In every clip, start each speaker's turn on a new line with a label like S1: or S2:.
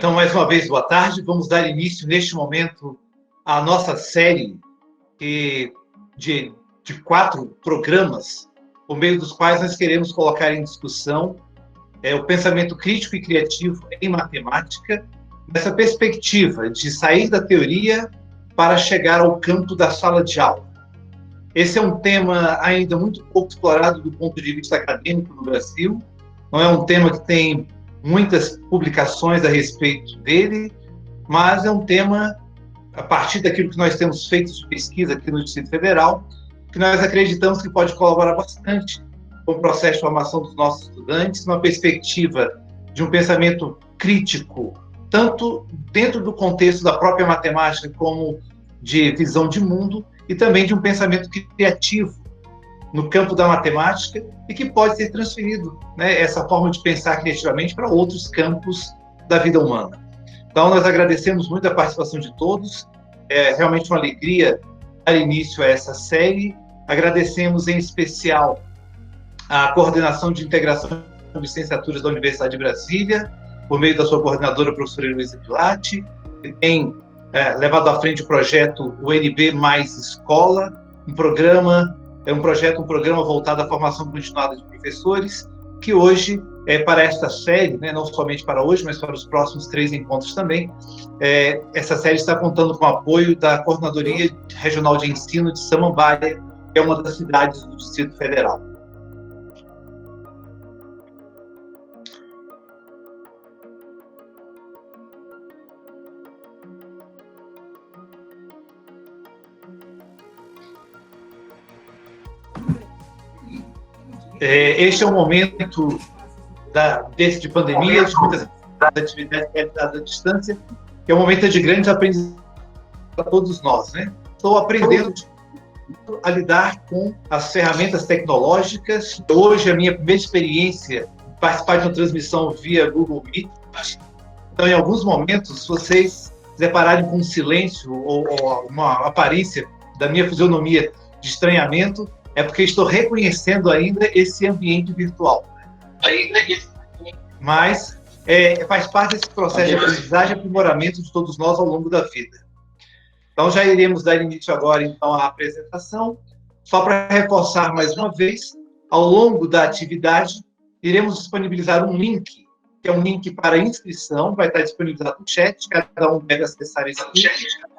S1: Então, mais uma vez, boa tarde. Vamos dar início, neste momento, à nossa série de 4 programas, por meio dos quais nós queremos colocar em discussão o pensamento crítico e criativo em matemática, nessa perspectiva de sair da teoria para chegar ao campo da sala de aula. Esse é um tema ainda muito pouco explorado do ponto de vista acadêmico no Brasil, não é um tema que tem muitas publicações a respeito dele, mas é um tema, a partir daquilo que nós temos feito de pesquisa aqui no Distrito Federal, que nós acreditamos que pode colaborar bastante com o processo de formação dos nossos estudantes, numa perspectiva de um pensamento crítico, tanto dentro do contexto da própria matemática, como de visão de mundo, e também de um pensamento criativo no campo da matemática e que pode ser transferido, né, essa forma de pensar criativamente para outros campos da vida humana. Então, nós agradecemos muito a participação de todos. É realmente uma alegria dar início a essa série. Agradecemos, em especial, a Coordenação de Integração de Licenciaturas da Universidade de Brasília, por meio da sua coordenadora, professora Heloísa Pilati, que tem levado à frente o projeto UNB Mais Escola, um programa voltado à formação continuada de professores, que hoje, para esta série, né, não somente para hoje, mas para os próximos 3 encontros também, essa série está contando com o apoio da Coordenadoria Regional de Ensino de Samambaia, que é uma das cidades do Distrito Federal. Este é um momento de pandemia, de muitas atividades realizadas à distância, que é um momento de grandes aprendizados para todos nós, né? Estou aprendendo a lidar com as ferramentas tecnológicas. Hoje, a minha primeira experiência participar de uma transmissão via Google Meet. Então, em alguns momentos, se vocês se depararem com um silêncio ou uma aparência da minha fisionomia de estranhamento, é porque estou reconhecendo ainda esse ambiente virtual. Mas faz parte desse processo de aprendizagem e aprimoramento de todos nós ao longo da vida. Então, já iremos dar início agora, então, à apresentação. Só para reforçar mais uma vez, ao longo da atividade, iremos disponibilizar um link, que é um link para inscrição, vai estar disponibilizado no chat, cada um deve acessar esse link,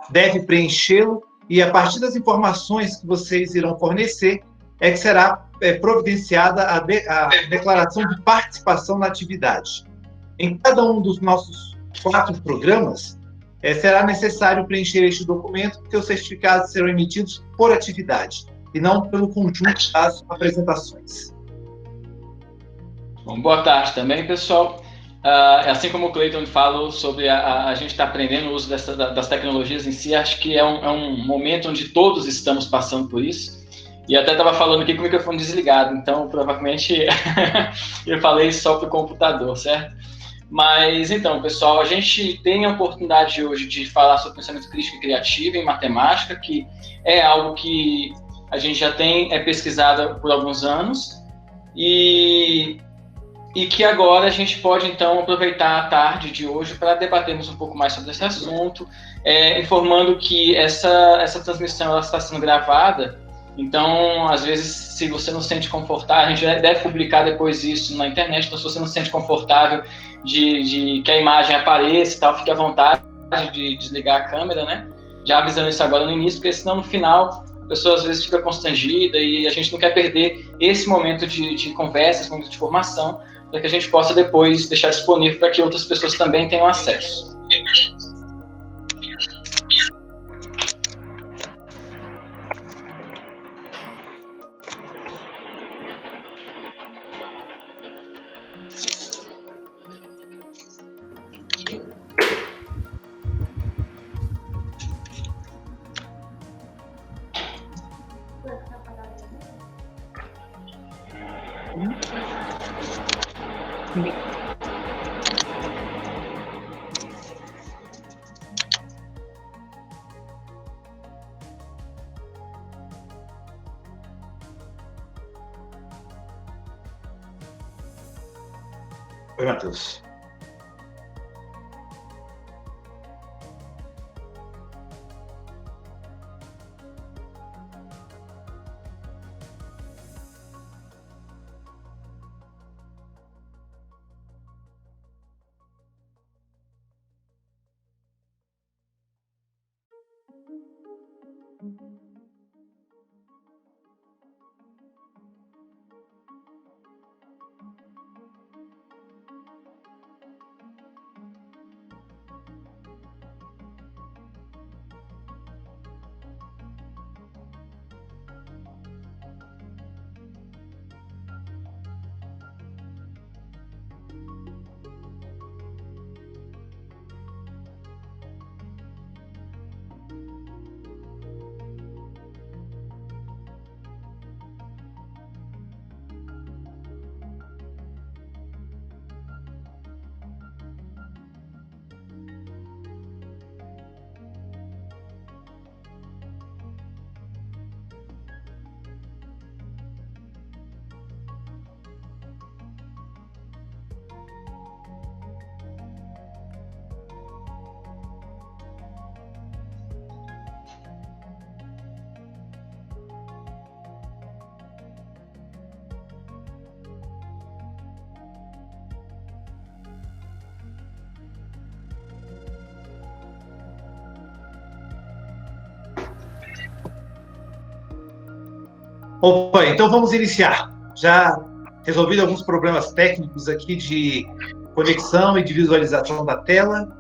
S1: deve preenchê-lo, e a partir das informações que vocês irão fornecer, que será providenciada a declaração de participação na atividade. Em cada um dos nossos 4 programas, será necessário preencher este documento, porque os certificados serão emitidos por atividade, e não pelo conjunto das apresentações.
S2: Bom, boa tarde também, pessoal. Assim como o Cleiton falou sobre a gente estar aprendendo o uso das tecnologias em si, acho que é um momento onde todos estamos passando por isso. E até estava falando aqui com o microfone desligado, então provavelmente eu falei só para o computador, certo? Mas então, pessoal, a gente tem a oportunidade hoje de falar sobre pensamento crítico e criativo em matemática, que é algo que a gente já tem pesquisado por alguns anos, e que agora a gente pode, então, aproveitar a tarde de hoje para debatermos um pouco mais sobre esse assunto, informando que essa transmissão ela está sendo gravada, então, às vezes, se você não se sente confortável, a gente deve publicar depois isso na internet, então se você não se sente confortável de que a imagem apareça e tal, fique à vontade de desligar a câmera, né? Já avisando isso agora no início, porque senão no final a pessoa às vezes fica constrangida e a gente não quer perder esse momento de conversa, esse momento de formação, para que a gente possa depois deixar disponível para que outras pessoas também tenham acesso.
S1: Oi, Matheus. Opa, então vamos iniciar. Já resolvido alguns problemas técnicos aqui de conexão e de visualização da tela.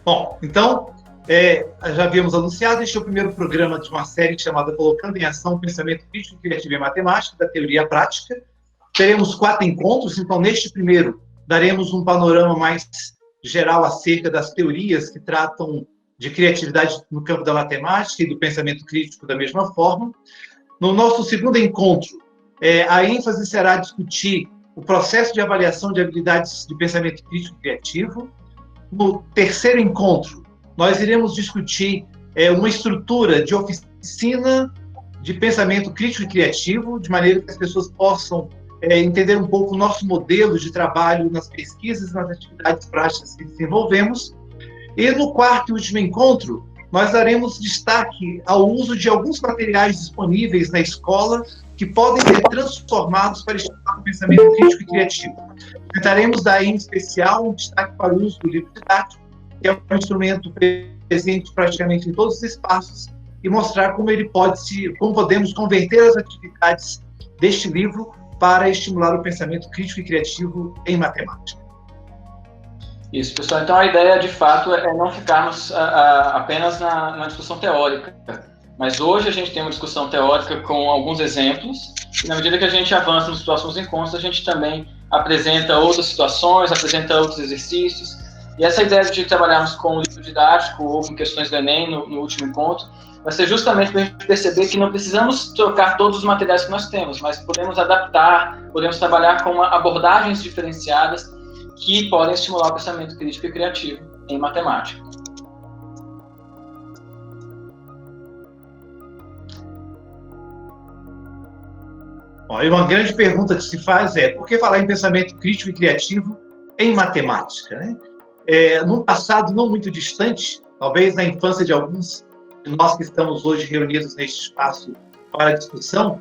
S1: Bom, então, já havíamos anunciado, este é o primeiro programa de uma série chamada Colocando em Ação o Pensamento Crítico, Criativo e Matemática, da Teoria à Prática. Teremos 4 encontros, então, neste primeiro, daremos um panorama mais geral acerca das teorias que tratam de criatividade no campo da matemática e do pensamento crítico da mesma forma. No nosso segundo encontro, a ênfase será discutir o processo de avaliação de habilidades de pensamento crítico e criativo. No terceiro encontro, nós iremos discutir uma estrutura de oficina de pensamento crítico e criativo, de maneira que as pessoas possam entender um pouco o nosso modelo de trabalho nas pesquisas e nas atividades práticas que desenvolvemos. E no quarto e último encontro, nós daremos destaque ao uso de alguns materiais disponíveis na escola que podem ser transformados para estimular o pensamento crítico e criativo. Tentaremos dar, em especial, um destaque para o uso do livro didático, que é um instrumento presente praticamente em todos os espaços, e mostrar como como podemos converter as atividades deste livro para estimular o pensamento crítico e criativo em matemática.
S2: Isso, pessoal. Então, a ideia, de fato, é não ficarmos apenas na discussão teórica. Mas hoje a gente tem uma discussão teórica com alguns exemplos, e na medida que a gente avança nos próximos encontros, a gente também apresenta outras situações, apresenta outros exercícios. E essa ideia de trabalharmos com o livro didático ou com questões do Enem no último encontro, vai ser justamente para a gente perceber que não precisamos trocar todos os materiais que nós temos, mas podemos adaptar, podemos trabalhar com abordagens diferenciadas que podem estimular o pensamento crítico e criativo em matemática.
S1: E uma grande pergunta que se faz é: por que falar em pensamento crítico e criativo em matemática, né? Num passado não muito distante, talvez na infância de alguns de nós que estamos hoje reunidos neste espaço para discussão,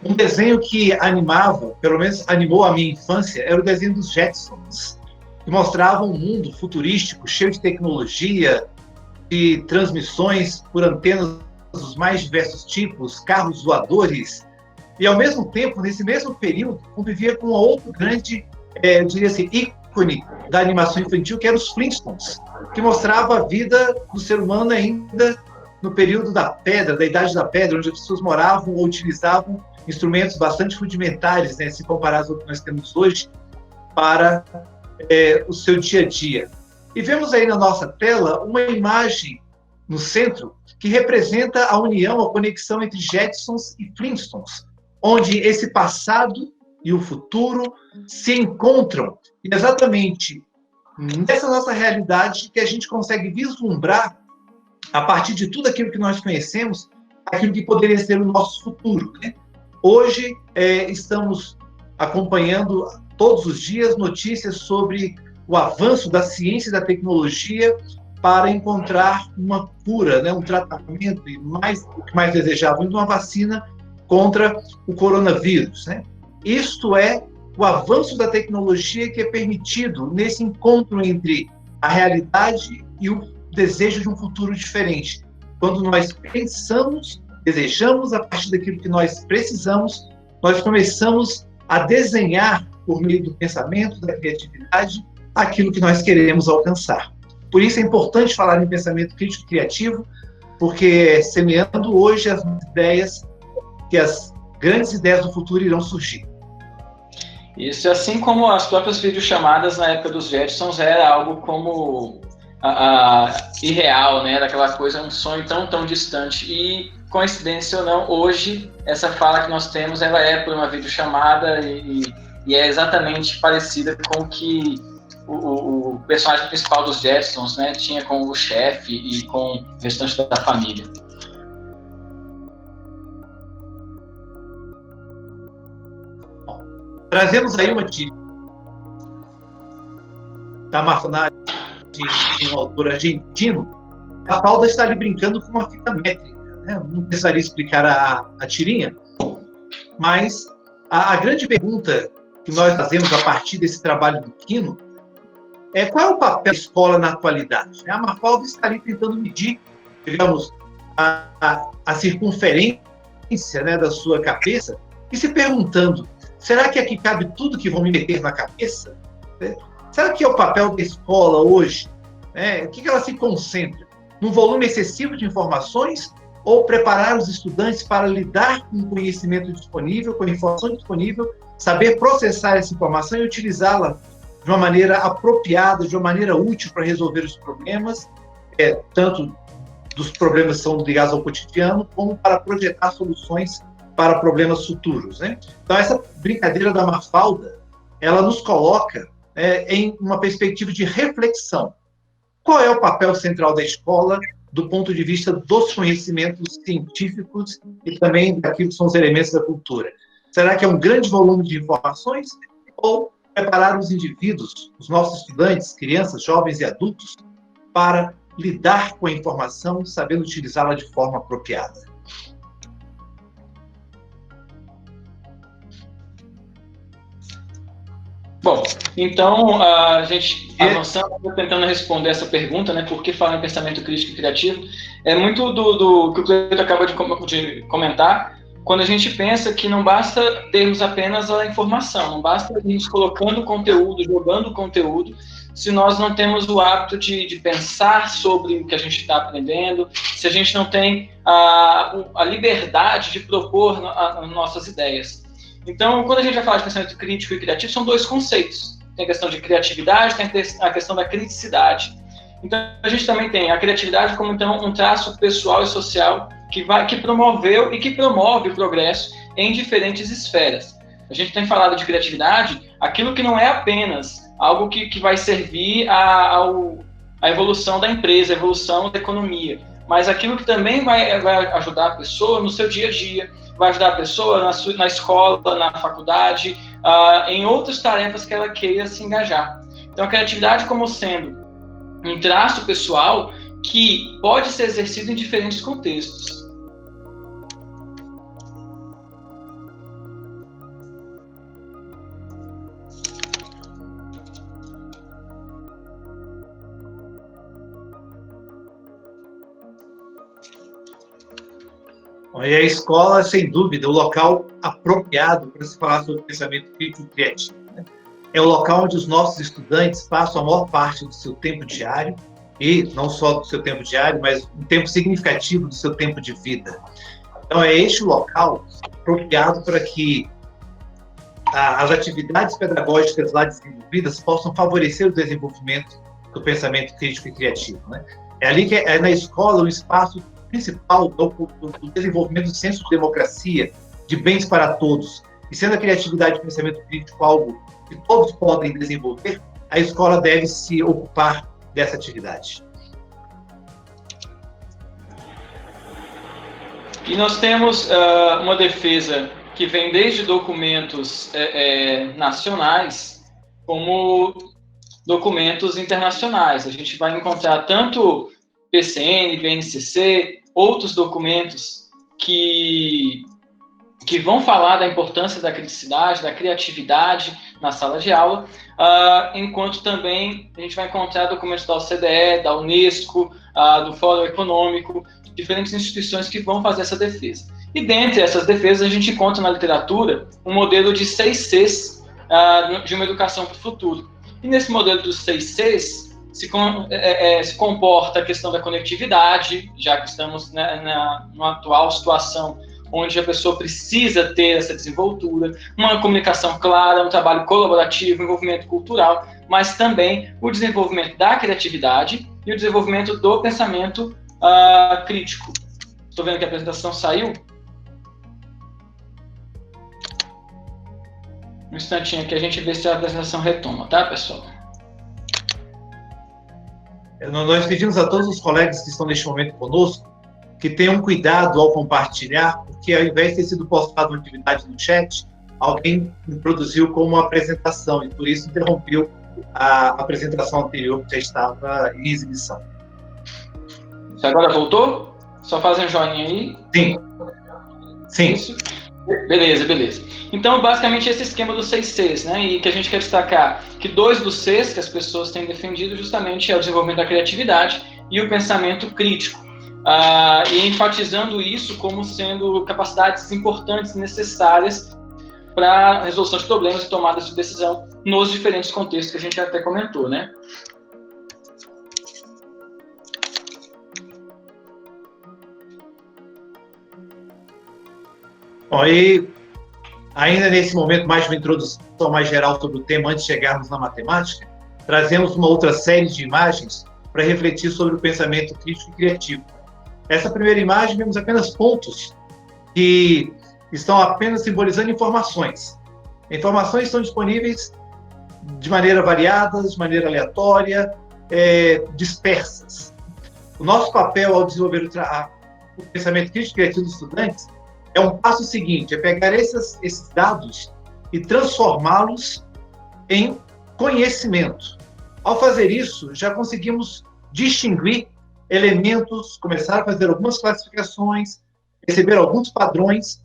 S1: um desenho que animava, pelo menos animou a minha infância, era o desenho dos Jetsons, que mostrava um mundo futurístico, cheio de tecnologia, de transmissões por antenas dos mais diversos tipos, carros voadores. E, ao mesmo tempo, nesse mesmo período, convivia com um outro grande, eu diria assim, ícone da animação infantil, que era os Flintstones, que mostrava a vida do ser humano ainda no período da pedra, da Idade da Pedra, onde as pessoas moravam ou utilizavam instrumentos bastante rudimentares, né, se comparados ao que nós temos hoje, para o seu dia a dia. E vemos aí na nossa tela uma imagem no centro que representa a união, a conexão entre Jetsons e Flintstones, onde esse passado e o futuro se encontram. E exatamente nessa nossa realidade que a gente consegue vislumbrar, a partir de tudo aquilo que nós conhecemos, aquilo que poderia ser o nosso futuro, né? Hoje, estamos acompanhando todos os dias notícias sobre o avanço da ciência e da tecnologia para encontrar uma cura, né, um tratamento, e o que mais desejavam, uma vacina contra o coronavírus, né? Isto é o avanço da tecnologia que é permitido nesse encontro entre a realidade e o desejo de um futuro diferente. Quando nós pensamos, desejamos a partir daquilo que nós precisamos, nós começamos a desenhar, por meio do pensamento, da criatividade, aquilo que nós queremos alcançar. Por isso é importante falar em pensamento crítico e criativo, porque semeando hoje as ideias, que as grandes ideias do futuro irão surgir.
S2: Isso, assim como as próprias videochamadas na época dos Jetsons era algo como irreal, né? Era aquela coisa, um sonho tão distante. E, coincidência ou não, hoje, essa fala que nós temos, ela é por uma videochamada e é exatamente parecida com o que o personagem principal dos Jetsons, né, tinha com o chefe e com o restante da família.
S1: Trazemos aí uma dica da Mafalda, de um autor argentino. A Mafalda está ali brincando com uma fita métrica, né? Não precisaria explicar a tirinha, mas a grande pergunta que nós fazemos a partir desse trabalho do Quino é qual é o papel da escola na atualidade. A Mafalda está ali tentando medir, digamos, a circunferência, né, da sua cabeça e se perguntando: será que aqui cabe tudo que vão me meter na cabeça? Será que é o papel da escola hoje? O que ela se concentra? Num volume excessivo de informações ou preparar os estudantes para lidar com o conhecimento disponível, com a informação disponível, saber processar essa informação e utilizá-la de uma maneira apropriada, de uma maneira útil para resolver os problemas, tanto dos problemas que são ligados ao cotidiano, como para projetar soluções para problemas futuros, né? Então, essa brincadeira da Mafalda, ela nos coloca em uma perspectiva de reflexão. Qual é o papel central da escola do ponto de vista dos conhecimentos científicos e também daquilo que são os elementos da cultura? Será que é um grande volume de informações ou preparar os indivíduos, os nossos estudantes, crianças, jovens e adultos, para lidar com a informação, sabendo utilizá-la de forma apropriada?
S2: Bom, então a gente avançando, tentando responder essa pergunta, né, por que falar em pensamento crítico e criativo, é muito do que o Cleiton acaba de comentar, quando a gente pensa que não basta termos apenas a informação, não basta irmos colocando conteúdo, jogando conteúdo, se nós não temos o hábito de pensar sobre o que a gente está aprendendo, se a gente não tem a liberdade de propor nossas ideias. Então, quando a gente vai falar de pensamento crítico e criativo, são dois conceitos. Tem a questão de criatividade, tem a questão da criticidade. Então, a gente também tem a criatividade como então, um traço pessoal e social que promoveu e que promove o progresso em diferentes esferas. A gente tem falado de criatividade, aquilo que não é apenas algo que vai servir à evolução da empresa, à evolução da economia, mas aquilo que também vai ajudar a pessoa no seu dia a dia, vai ajudar a pessoa na escola, na faculdade, em outras tarefas que ela queira se engajar. Então, a criatividade como sendo um traço pessoal que pode ser exercido em diferentes contextos.
S1: E a escola, sem dúvida, é o local apropriado para se falar sobre pensamento crítico e criativo, né? É o local onde os nossos estudantes passam a maior parte do seu tempo diário. e não só do seu tempo diário, mas um tempo significativo do seu tempo de vida. Então, é este local apropriado para que as atividades pedagógicas lá desenvolvidas possam favorecer o desenvolvimento do pensamento crítico e criativo, né? É ali que é na escola o espaço principal do desenvolvimento do senso de democracia, de bens para todos. E sendo a criatividade e o pensamento crítico algo que todos podem desenvolver, a escola deve se ocupar dessa atividade.
S2: E nós temos uma defesa que vem desde documentos nacionais como documentos internacionais. A gente vai encontrar tanto PCN, BNCC, outros documentos que vão falar da importância da criticidade, da criatividade na sala de aula, enquanto também a gente vai encontrar documentos da OCDE, da Unesco, do Fórum Econômico, diferentes instituições que vão fazer essa defesa. E dentre essas defesas, a gente encontra na literatura um modelo de 6 Cs de uma educação para o futuro. E nesse modelo dos 6 Cs se comporta a questão da conectividade, já que estamos numa atual situação onde a pessoa precisa ter essa desenvoltura, uma comunicação clara, um trabalho colaborativo, um envolvimento cultural, mas também o desenvolvimento da criatividade e o desenvolvimento do pensamento crítico. Estou vendo que a apresentação saiu. Um instantinho aqui, a gente vê se a apresentação retoma, tá, pessoal?
S1: Nós pedimos a todos os colegas que estão neste momento conosco que tenham cuidado ao compartilhar, porque ao invés de ter sido postada uma atividade no chat, alguém introduziu como uma apresentação e por isso interrompeu a apresentação anterior que já estava em exibição.
S2: Você agora voltou? Só fazem um joinha aí.
S1: Sim. Sim.
S2: Isso. Beleza. Então, basicamente, esse esquema dos 6 Cs, né? E que a gente quer destacar que 2 dos Cs que as pessoas têm defendido justamente é o desenvolvimento da criatividade e o pensamento crítico. E enfatizando isso como sendo capacidades importantes, necessárias para a resolução de problemas e tomadas de decisão nos diferentes contextos que a gente até comentou, né?
S1: Bom, e ainda nesse momento, mais uma introdução mais geral sobre o tema, antes de chegarmos na matemática, trazemos uma outra série de imagens para refletir sobre o pensamento crítico e criativo. Essa primeira imagem, vemos apenas pontos que estão apenas simbolizando informações. Informações estão disponíveis de maneira variada, de maneira aleatória, dispersas. O nosso papel ao desenvolver o pensamento crítico e criativo dos estudantes é um passo seguinte, é pegar esses dados e transformá-los em conhecimento. Ao fazer isso, já conseguimos distinguir elementos, começar a fazer algumas classificações, perceber alguns padrões,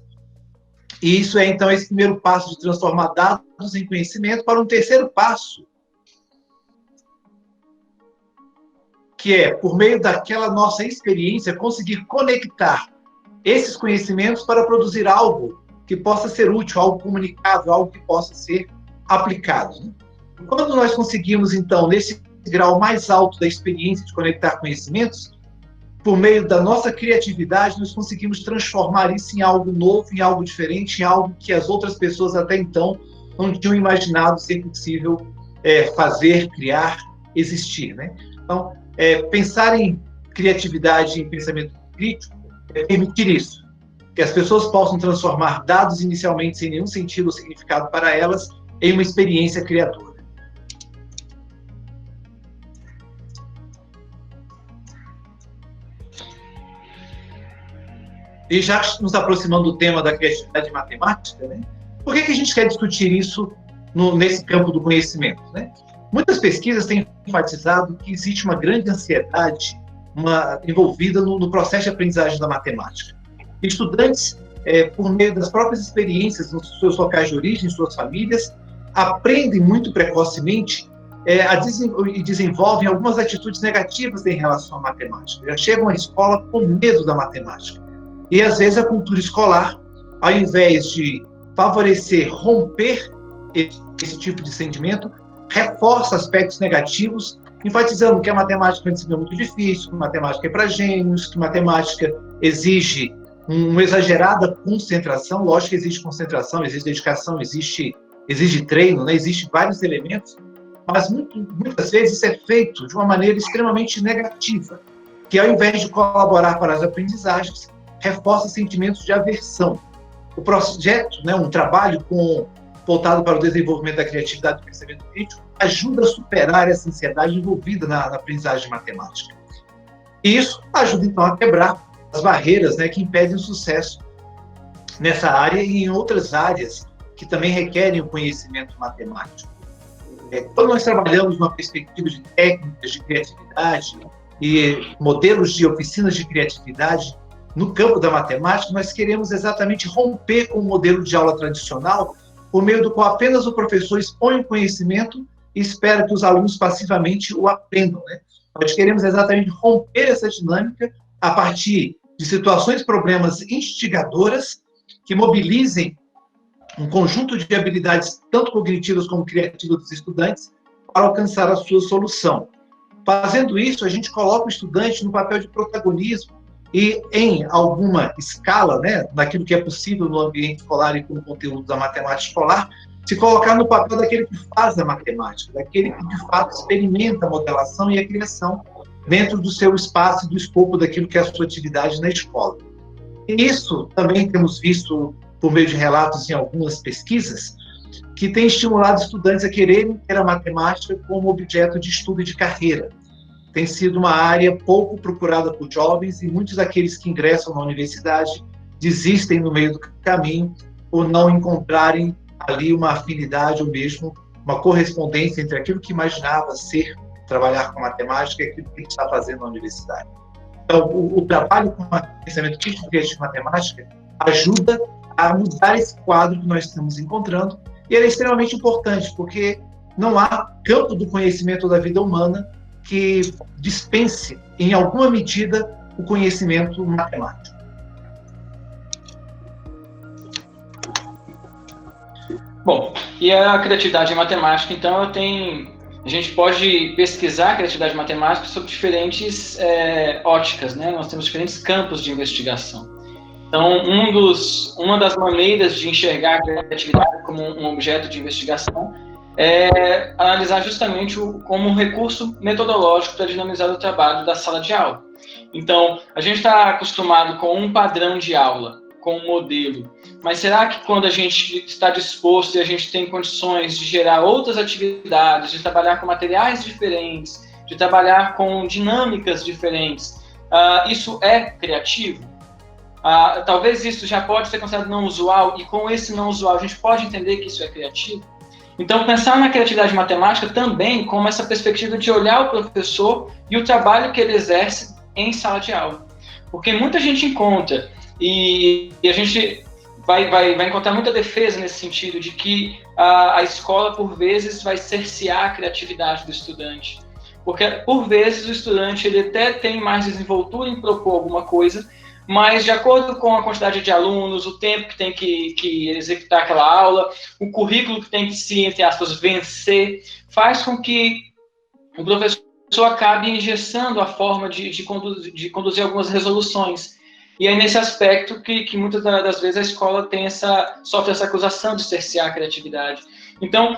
S1: e isso é, então, esse primeiro passo de transformar dados em conhecimento para um terceiro passo, que é, por meio daquela nossa experiência, conseguir conectar esses conhecimentos para produzir algo que possa ser útil, algo comunicável, algo que possa ser aplicado. Quando nós conseguimos, então, nesse grau mais alto da experiência de conectar conhecimentos, por meio da nossa criatividade, nós conseguimos transformar isso em algo novo, em algo diferente, em algo que as outras pessoas até então não tinham imaginado ser possível fazer, criar, existir, né? Então, pensar em criatividade e em pensamento crítico é permitir isso, que as pessoas possam transformar dados inicialmente sem nenhum sentido ou significado para elas em uma experiência criadora. E já nos aproximando do tema da criatividade matemática, né? Por que a gente quer discutir isso nesse campo do conhecimento, né? Muitas pesquisas têm enfatizado que existe uma grande ansiedade envolvida no processo de aprendizagem da matemática. Estudantes, por meio das próprias experiências nos seus locais de origem, suas famílias, aprendem muito precocemente e desenvolvem algumas atitudes negativas em relação à matemática. Já chegam à escola com medo da matemática. E, às vezes, a cultura escolar, ao invés de favorecer, romper esse tipo de sentimento, reforça aspectos negativos enfatizando que a matemática é uma disciplina muito difícil, que matemática é para gênios, que matemática exige uma exagerada concentração. Lógico que existe concentração, existe dedicação, exige treino, né? Existem vários elementos, mas muitas vezes isso é feito de uma maneira extremamente negativa, que ao invés de colaborar para as aprendizagens, reforça sentimentos de aversão. O projeto, né, um trabalho voltado para o desenvolvimento da criatividade e do pensamento crítico, ajuda a superar essa ansiedade envolvida na aprendizagem de matemática. E isso ajuda, então, a quebrar as barreiras, né, que impedem o sucesso nessa área e em outras áreas que também requerem o conhecimento matemático. Quando nós trabalhamos numa perspectiva de técnicas de criatividade e modelos de oficinas de criatividade no campo da matemática, nós queremos exatamente romper com o modelo de aula tradicional, por meio do qual apenas o professor expõe o conhecimento e espera que os alunos passivamente o aprendam, né? Nós queremos exatamente romper essa dinâmica a partir de situações, problemas instigadoras que mobilizem um conjunto de habilidades, tanto cognitivas como criativas dos estudantes, para alcançar a sua solução. Fazendo isso, a gente coloca o estudante no papel de protagonismo e, em alguma escala, né, naquilo que é possível no ambiente escolar e com o conteúdo da matemática escolar, se colocar no papel daquele que faz a matemática, daquele que, de fato, experimenta a modelação e a criação dentro do seu espaço e do escopo daquilo que é a sua atividade na escola. E isso também temos visto por meio de relatos em algumas pesquisas, que tem estimulado estudantes a quererem ter a matemática como objeto de estudo e de carreira. Tem sido uma área pouco procurada por jovens e muitos daqueles que ingressam na universidade desistem no meio do caminho por não encontrarem ali uma afinidade ou mesmo uma correspondência entre aquilo que imaginava ser trabalhar com matemática e aquilo que ele está fazendo na universidade. Então, o trabalho com o pensamento crítico de matemática ajuda a mudar esse quadro que nós estamos encontrando, e ele é extremamente importante, porque não há campo do conhecimento da vida humana que dispense, em alguma medida, o conhecimento matemático.
S2: Bom, e a criatividade em matemática, então, a gente pode pesquisar a criatividade matemática sob diferentes óticas, né? Nós temos diferentes campos de investigação. Então, uma das maneiras de enxergar a criatividade como um objeto de investigação é analisar justamente como um recurso metodológico para dinamizar o trabalho da sala de aula. Então, a gente está acostumado com um padrão de aula, com um modelo, mas será que quando a gente está disposto e a gente tem condições de gerar outras atividades, de trabalhar com materiais diferentes, de trabalhar com dinâmicas diferentes, isso é criativo? Talvez isso já pode ser considerado não usual, e com esse não usual a gente pode entender que isso é criativo. Então, pensar na criatividade matemática também como essa perspectiva de olhar o professor e o trabalho que ele exerce em sala de aula. Porque muita gente encontra, e a gente vai encontrar muita defesa nesse sentido, de que a escola, por vezes, vai cercear a criatividade do estudante. Porque, por vezes, o estudante ele até tem mais desenvoltura em propor alguma coisa, mas de acordo com a quantidade de alunos, o tempo que tem que executar aquela aula, o currículo que tem que se, entre aspas, vencer, faz com que o professor acabe engessando a forma de conduzir algumas resoluções. E é nesse aspecto que muitas das vezes a escola sofre essa acusação de cercear a criatividade. Então,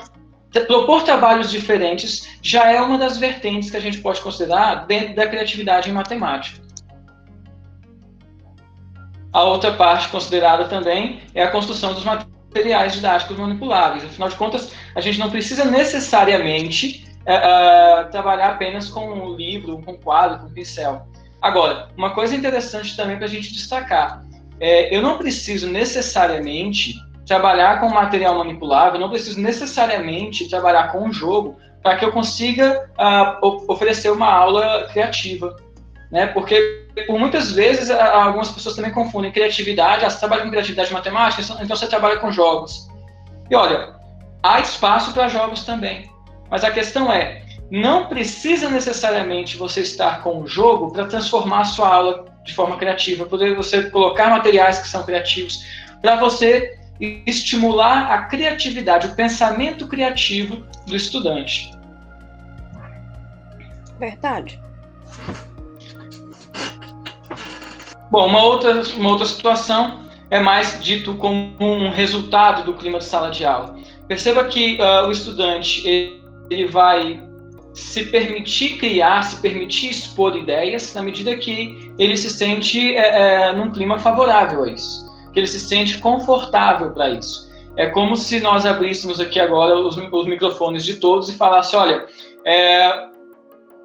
S2: propor trabalhos diferentes já é uma das vertentes que a gente pode considerar dentro da criatividade em matemática. A outra parte considerada também é a construção dos materiais didáticos manipuláveis. Afinal de contas, a gente não precisa necessariamente trabalhar apenas com um livro, com um quadro, com um pincel. Agora, uma coisa interessante também para a gente destacar, eu não preciso necessariamente trabalhar com material manipulável, não preciso necessariamente trabalhar com um jogo para que eu consiga oferecer uma aula criativa, né? Porque por muitas vezes algumas pessoas também confundem criatividade, você trabalha com criatividade matemática, então você trabalha com jogos. E olha, há espaço para jogos também, mas a questão é, não precisa necessariamente você estar com o jogo para transformar a sua aula de forma criativa, poder você colocar materiais que são criativos, para você estimular a criatividade, o pensamento criativo do estudante.
S3: Verdade.
S2: Bom, uma outra situação é mais dito como um resultado do clima de sala de aula. Perceba que o estudante ele vai se permitir criar, se permitir expor ideias na medida que ele se sente num clima favorável a isso, que ele se sente confortável para isso. É como se nós abríssemos aqui agora os microfones de todos e falasse, olha,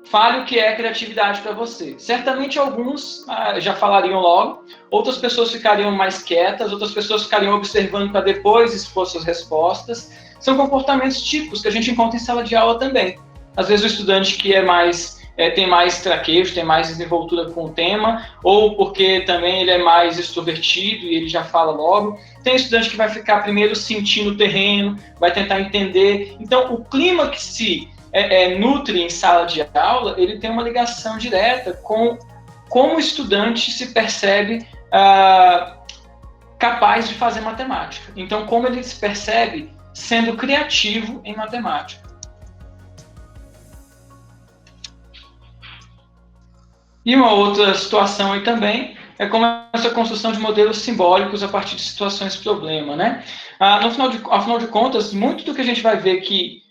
S2: fale o que é criatividade para você. Certamente alguns já falariam logo, outras pessoas ficariam mais quietas, outras pessoas ficariam observando para depois expor suas respostas. São comportamentos típicos que a gente encontra em sala de aula também. Às vezes o estudante que tem mais traquejo, tem mais desenvoltura com o tema, ou porque também ele é mais extrovertido e ele já fala logo. Tem estudante que vai ficar primeiro sentindo o terreno, vai tentar entender. Então, o clima que se nutre em sala de aula, ele tem uma ligação direta com como o estudante se percebe capaz de fazer matemática. Então, como ele se percebe sendo criativo em matemática. E uma outra situação aí também é como essa construção de modelos simbólicos a partir de situações problema, né? Afinal de contas, muito do que a gente vai ver que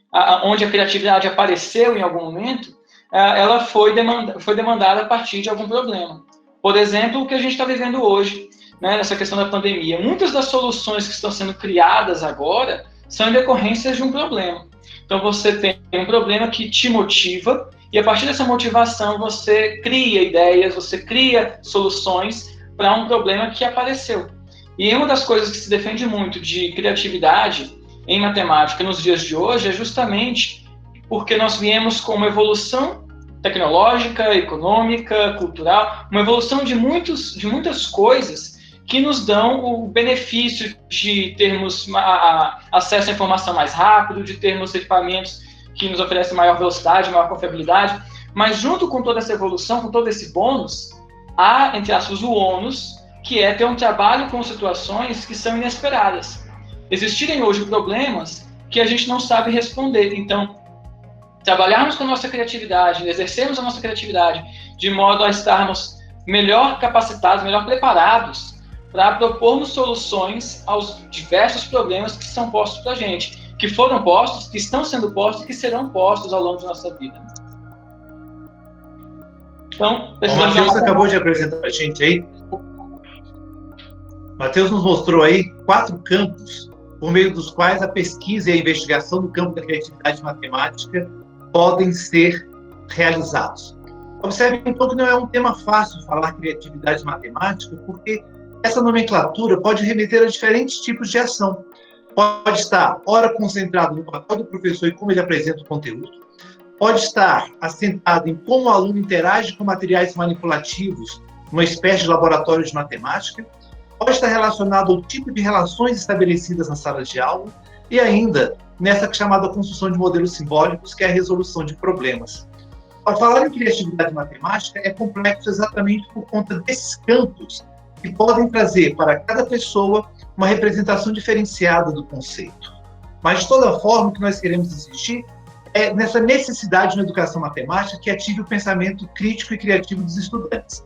S2: onde a criatividade apareceu em algum momento, ela foi demandada a partir de algum problema. Por exemplo, o que a gente está vivendo hoje, né, nessa questão da pandemia. Muitas das soluções que estão sendo criadas agora são em decorrências de um problema. Então, você tem um problema que te motiva, e a partir dessa motivação você cria ideias, você cria soluções para um problema que apareceu. E uma das coisas que se defende muito de criatividade em matemática nos dias de hoje é justamente porque nós viemos com uma evolução tecnológica, econômica, cultural, uma evolução de muitas coisas que nos dão o benefício de termos acesso à informação mais rápido, de termos equipamentos que nos oferecem maior velocidade, maior confiabilidade, mas junto com toda essa evolução, com todo esse bônus, há, entre aspas, o ônus, que é ter um trabalho com situações que são inesperadas. Existirem hoje problemas que a gente não sabe responder. Então, trabalharmos com a nossa criatividade, exercermos a nossa criatividade de modo a estarmos melhor capacitados, melhor preparados para propormos soluções aos diversos problemas que são postos para a gente, que foram postos, que estão sendo postos e que serão postos ao longo da nossa vida. Então,
S1: o Matheus acabou de apresentar para a gente aí. Matheus nos mostrou aí 4 campos por meio dos quais a pesquisa e a investigação no campo da criatividade matemática podem ser realizados. Observe, então, que não é um tema fácil falar criatividade matemática, porque essa nomenclatura pode remeter a diferentes tipos de ação. Pode estar, ora, concentrado no papel do professor e como ele apresenta o conteúdo, pode estar assentado em como o aluno interage com materiais manipulativos numa espécie de laboratório de matemática, pode estar relacionado ao tipo de relações estabelecidas na sala de aula e ainda nessa chamada construção de modelos simbólicos, que é a resolução de problemas. Ao falar em criatividade matemática, é complexo exatamente por conta desses campos que podem trazer para cada pessoa uma representação diferenciada do conceito. Mas, de toda forma, o que nós queremos insistir é nessa necessidade na educação matemática que ative o pensamento crítico e criativo dos estudantes.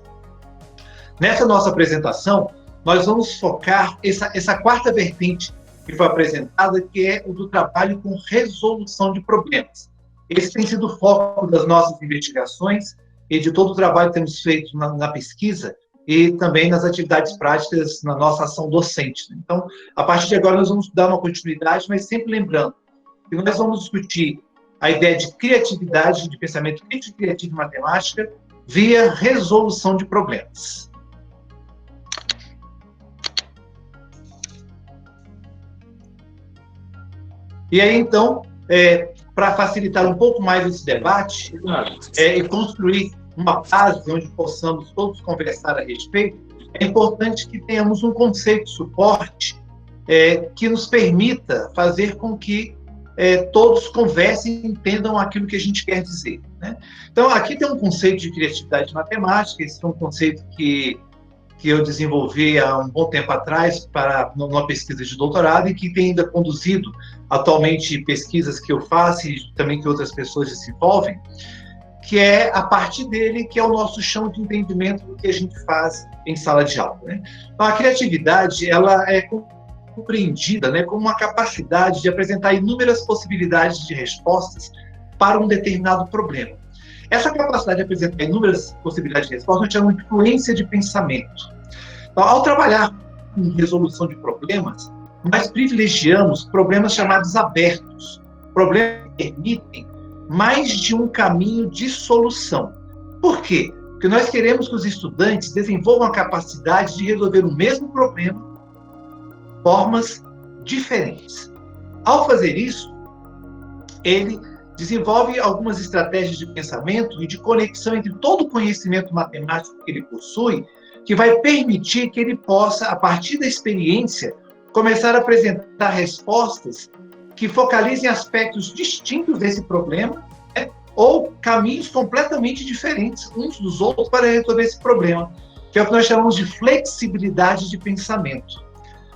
S1: Nessa nossa apresentação, nós vamos focar essa quarta vertente que foi apresentada, que é o do trabalho com resolução de problemas. Esse tem sido o foco das nossas investigações e de todo o trabalho que temos feito na pesquisa e também nas atividades práticas na nossa ação docente. Então, a partir de agora, nós vamos dar uma continuidade, mas sempre lembrando que nós vamos discutir a ideia de criatividade, de pensamento crítico e criativo em matemática, via resolução de problemas. E aí, então, para facilitar um pouco mais esse debate e construir uma base onde possamos todos conversar a respeito, é importante que tenhamos um conceito de suporte que nos permita fazer com que todos conversem e entendam aquilo que a gente quer dizer, né? Então, aqui tem um conceito de criatividade matemática, esse é um conceito que eu desenvolvi há um bom tempo atrás para numa pesquisa de doutorado e que tem ainda conduzido atualmente pesquisas que eu faço e também que outras pessoas desenvolvem, que é a partir dele que é o nosso chão de entendimento do que a gente faz em sala de aula, né? Então, a criatividade, ela é compreendida, né, como uma capacidade de apresentar inúmeras possibilidades de respostas para um determinado problema. Essa capacidade de apresentar inúmeras possibilidades de respostas nós chamamos de fluência de pensamento. Então, ao trabalhar com resolução de problemas, nós privilegiamos problemas chamados abertos, problemas que permitem mais de um caminho de solução. Por quê? Porque nós queremos que os estudantes desenvolvam a capacidade de resolver o mesmo problema de formas diferentes. Ao fazer isso, ele desenvolve algumas estratégias de pensamento e de conexão entre todo o conhecimento matemático que ele possui, que vai permitir que ele possa, a partir da experiência, começar a apresentar respostas que focalizem aspectos distintos desse problema, né, ou caminhos completamente diferentes uns dos outros para resolver esse problema, que é o que nós chamamos de flexibilidade de pensamento.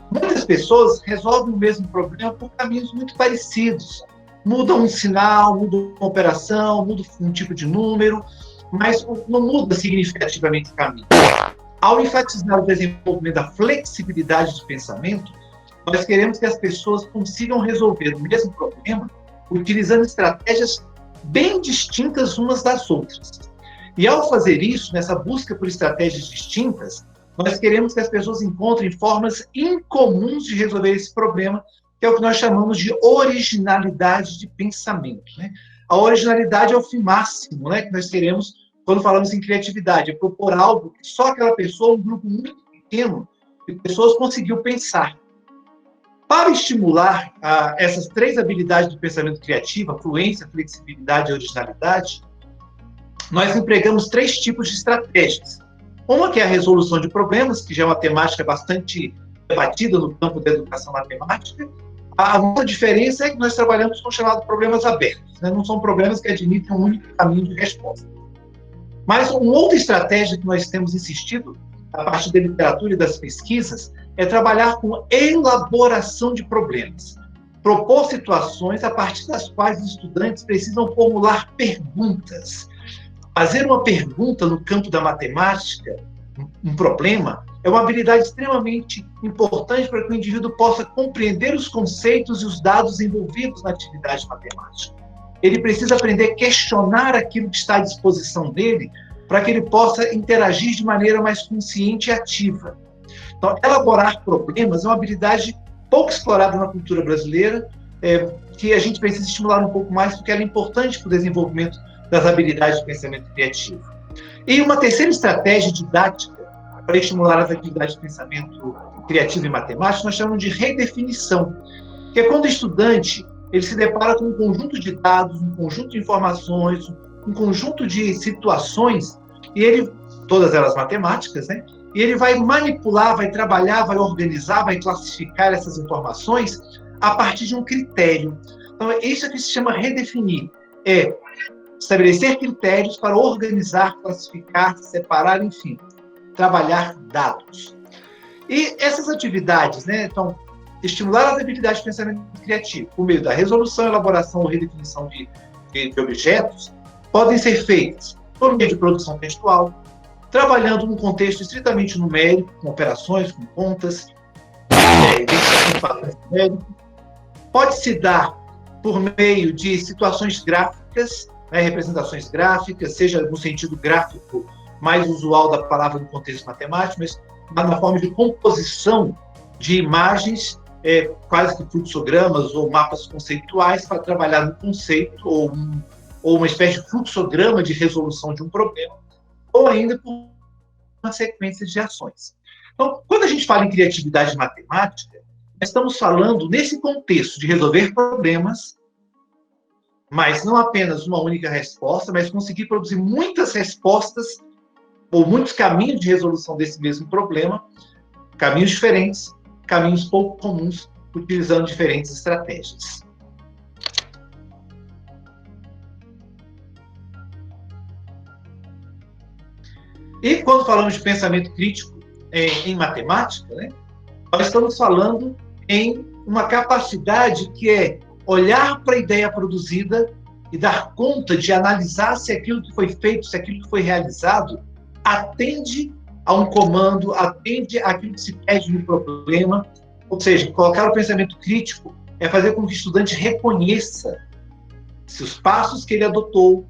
S1: Muitas pessoas resolvem o mesmo problema por caminhos muito parecidos. Mudam um sinal, mudam uma operação, mudam um tipo de número, mas não muda significativamente o caminho. Ao enfatizar o desenvolvimento da flexibilidade de pensamento, nós queremos que as pessoas consigam resolver o mesmo problema utilizando estratégias bem distintas umas das outras. E ao fazer isso, nessa busca por estratégias distintas, nós queremos que as pessoas encontrem formas incomuns de resolver esse problema, que é o que nós chamamos de originalidade de pensamento, né? A originalidade é o fim máximo, né, que nós queremos quando falamos em criatividade, é propor algo que só aquela pessoa, um grupo muito pequeno de pessoas conseguiu pensar. Para estimular essas três habilidades do pensamento criativo, a fluência, a flexibilidade e a originalidade, nós empregamos três tipos de estratégias. Uma que é a resolução de problemas, que já é uma temática bastante debatida no campo da educação matemática. A única diferença é que nós trabalhamos com o chamado problemas abertos, né? Não são problemas que admitem um único caminho de resposta. Mas uma outra estratégia que nós temos insistido, a partir da literatura e das pesquisas, é trabalhar com elaboração de problemas. Propor situações a partir das quais os estudantes precisam formular perguntas. Fazer uma pergunta no campo da matemática, um problema, é uma habilidade extremamente importante para que o indivíduo possa compreender os conceitos e os dados envolvidos na atividade matemática. Ele precisa aprender a questionar aquilo que está à disposição dele para que ele possa interagir de maneira mais consciente e ativa. Então, elaborar problemas é uma habilidade pouco explorada na cultura brasileira, que a gente precisa estimular um pouco mais, porque ela é importante para o desenvolvimento das habilidades de pensamento criativo. E uma terceira estratégia didática para estimular as atividades de pensamento criativo e matemático, nós chamamos de redefinição, que é quando o estudante ele se depara com um conjunto de dados, um conjunto de informações, um conjunto de situações, e ele, todas elas matemáticas, né? E ele vai manipular, vai trabalhar, vai organizar, vai classificar essas informações a partir de um critério. Então, isso é que se chama redefinir. É estabelecer critérios para organizar, classificar, separar, enfim, trabalhar dados. E essas atividades, né, então, estimular as habilidades de pensamento criativo por meio da resolução, elaboração ou redefinição de objetos, podem ser feitas por meio de produção textual, trabalhando num contexto estritamente numérico, com operações, com contas, pode se dar por meio de situações gráficas, né, representações gráficas, seja no sentido gráfico mais usual da palavra no contexto matemático, mas na forma de composição de imagens, quase que fluxogramas ou mapas conceituais para trabalhar no conceito ou uma espécie de fluxograma de resolução de um problema, ou ainda por uma sequência de ações. Então, quando a gente fala em criatividade matemática, nós estamos falando nesse contexto de resolver problemas, mas não apenas uma única resposta, mas conseguir produzir muitas respostas ou muitos caminhos de resolução desse mesmo problema, caminhos diferentes, caminhos pouco comuns, utilizando diferentes estratégias. E quando falamos de pensamento crítico em matemática, né, nós estamos falando em uma capacidade que é olhar para a ideia produzida e dar conta de analisar se aquilo que foi feito, se aquilo que foi realizado atende a um comando, atende àquilo que se pede no problema. Ou seja, colocar o pensamento crítico é fazer com que o estudante reconheça se os passos que ele adotou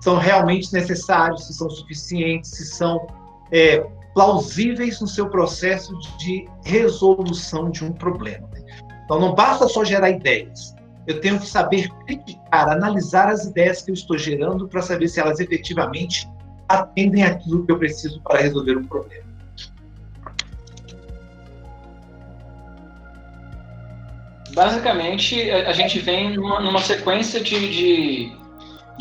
S1: são realmente necessários, se são suficientes, se são plausíveis no seu processo de resolução de um problema. Então, não basta só gerar ideias. Eu tenho que saber criticar, analisar as ideias que eu estou gerando para saber se elas efetivamente atendem àquilo que eu preciso para resolver um problema.
S2: Basicamente, a gente vem numa sequência de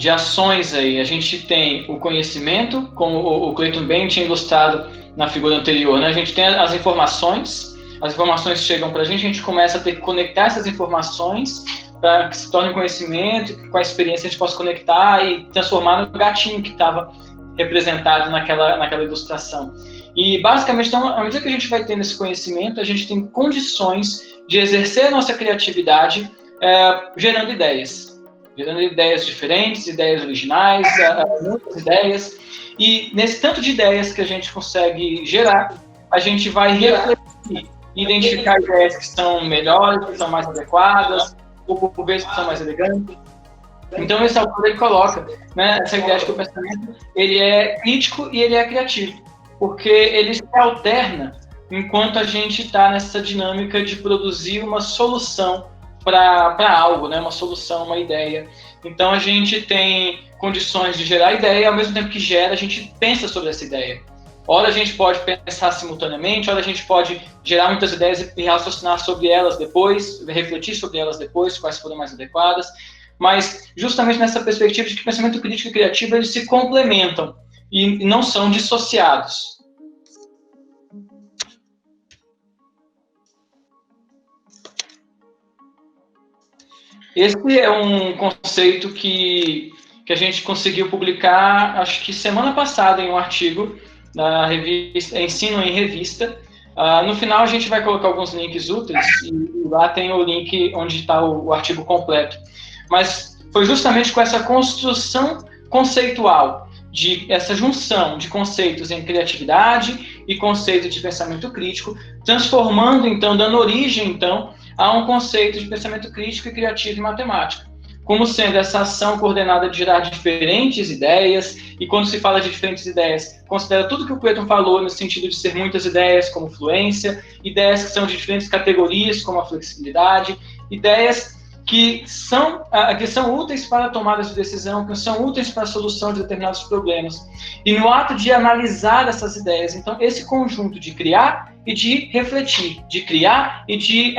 S2: ações aí. A gente tem o conhecimento, como o Clayton bem tinha ilustrado na figura anterior, né? A gente tem as informações chegam para a gente começa a ter que conectar essas informações para que se torne conhecimento, que com a experiência a gente possa conectar e transformar no gatinho que estava representado naquela ilustração. E, basicamente, então, à medida que a gente vai tendo esse conhecimento, a gente tem condições de exercer a nossa criatividade gerando ideias diferentes, ideias originais, muitas ideias. E, nesse tanto de ideias que a gente consegue gerar, a gente vai refletir, identificar ideias que são melhores, que são mais adequadas, ou por vezes que são mais elegantes. Então, esse autor ele coloca, né, essa ideia de que o pensamento ele é crítico e ele é criativo, porque ele se alterna enquanto a gente está nessa dinâmica de produzir uma solução para algo, né, uma solução, uma ideia. Então, a gente tem condições de gerar ideia, e ao mesmo tempo que gera, a gente pensa sobre essa ideia. Ora, a gente pode pensar simultaneamente, ora, a gente pode gerar muitas ideias e raciocinar sobre elas depois, refletir sobre elas depois, quais foram mais adequadas. Mas, justamente nessa perspectiva de que pensamento crítico e criativo, eles se complementam e não são dissociados. Esse é um conceito que a gente conseguiu publicar, acho que semana passada, em um artigo na revista Ensino em Revista. No final, a gente vai colocar alguns links úteis, e lá tem o link onde está o artigo completo. Mas foi justamente com essa construção conceitual, essa junção de conceitos em criatividade e conceito de pensamento crítico, transformando, então, dando origem, então, a um conceito de pensamento crítico e criativo em matemática, como sendo essa ação coordenada de gerar diferentes ideias, e quando se fala de diferentes ideias, considera tudo que o Clayton falou no sentido de ser muitas ideias, como fluência, ideias que são de diferentes categorias, como a flexibilidade, ideias que são úteis para tomadas de decisão, que são úteis para a solução de determinados problemas. E no ato de analisar essas ideias, então, esse conjunto de criar e de refletir, de criar e de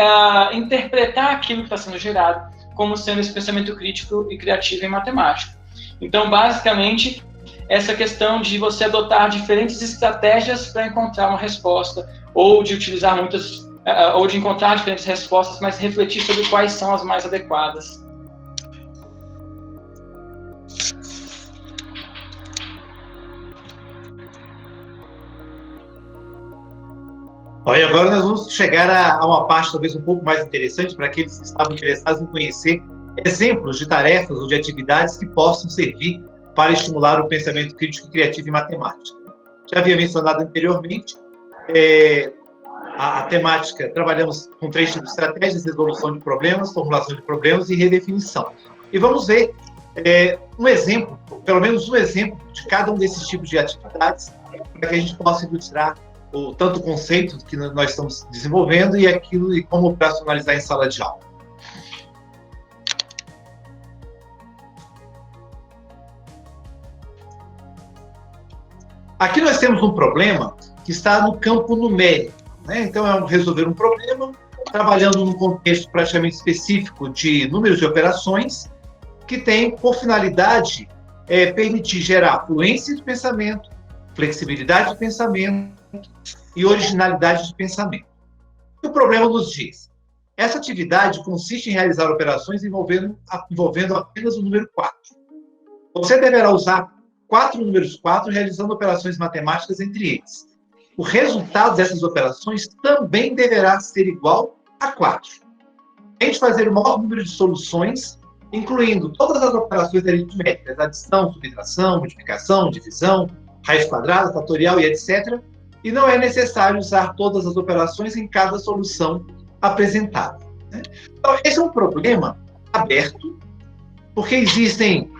S2: interpretar aquilo que está sendo gerado, como sendo esse pensamento crítico e criativo em matemática. Então, basicamente, essa questão de você adotar diferentes estratégias para encontrar uma resposta, ou de utilizar ou de encontrar diferentes respostas, mas refletir sobre quais são as mais adequadas.
S1: E agora nós vamos chegar a uma parte talvez um pouco mais interessante para aqueles que estavam interessados em conhecer exemplos de tarefas ou de atividades que possam servir para estimular o pensamento crítico e criativo em matemática. Já havia mencionado anteriormente, a temática, trabalhamos com 3 tipos de estratégias: resolução de problemas, formulação de problemas e redefinição. E vamos ver um exemplo, pelo menos um exemplo de cada um desses tipos de atividades, para que a gente possa ilustrar tanto o conceito que nós estamos desenvolvendo e como operacionalizar em sala de aula. Aqui nós temos um problema que está no campo numérico, né? Então, é resolver um problema trabalhando num contexto praticamente específico de números de operações, que tem por finalidade permitir gerar fluência de pensamento, flexibilidade de pensamento e originalidade de pensamento. O problema nos diz: essa atividade consiste em realizar operações envolvendo apenas o número 4. Você deverá usar 4 números 4 realizando operações matemáticas entre eles. O resultado dessas operações também deverá ser igual a 4. Tente fazer o maior número de soluções incluindo todas as operações aritméticas, adição, subtração, multiplicação, divisão, raiz quadrada, fatorial e etc. E não é necessário usar todas as operações em cada solução apresentada, né? Então, esse é um problema aberto, porque existem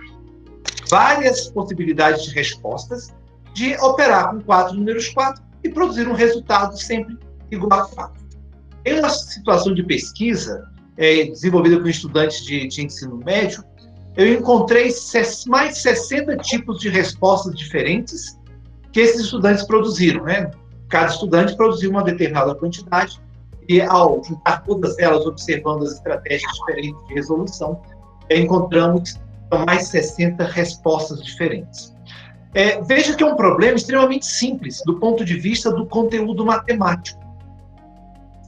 S1: várias possibilidades de respostas de operar com 4 números 4 e produzir um resultado sempre igual a 4. Em uma situação de pesquisa desenvolvida com estudantes de ensino médio, eu encontrei mais de 60 tipos de respostas diferentes que esses estudantes produziram, né? Cada estudante produziu uma determinada quantidade e, ao juntar todas elas, observando as estratégias diferentes de resolução, encontramos mais de 60 respostas diferentes. Veja que é um problema extremamente simples do ponto de vista do conteúdo matemático.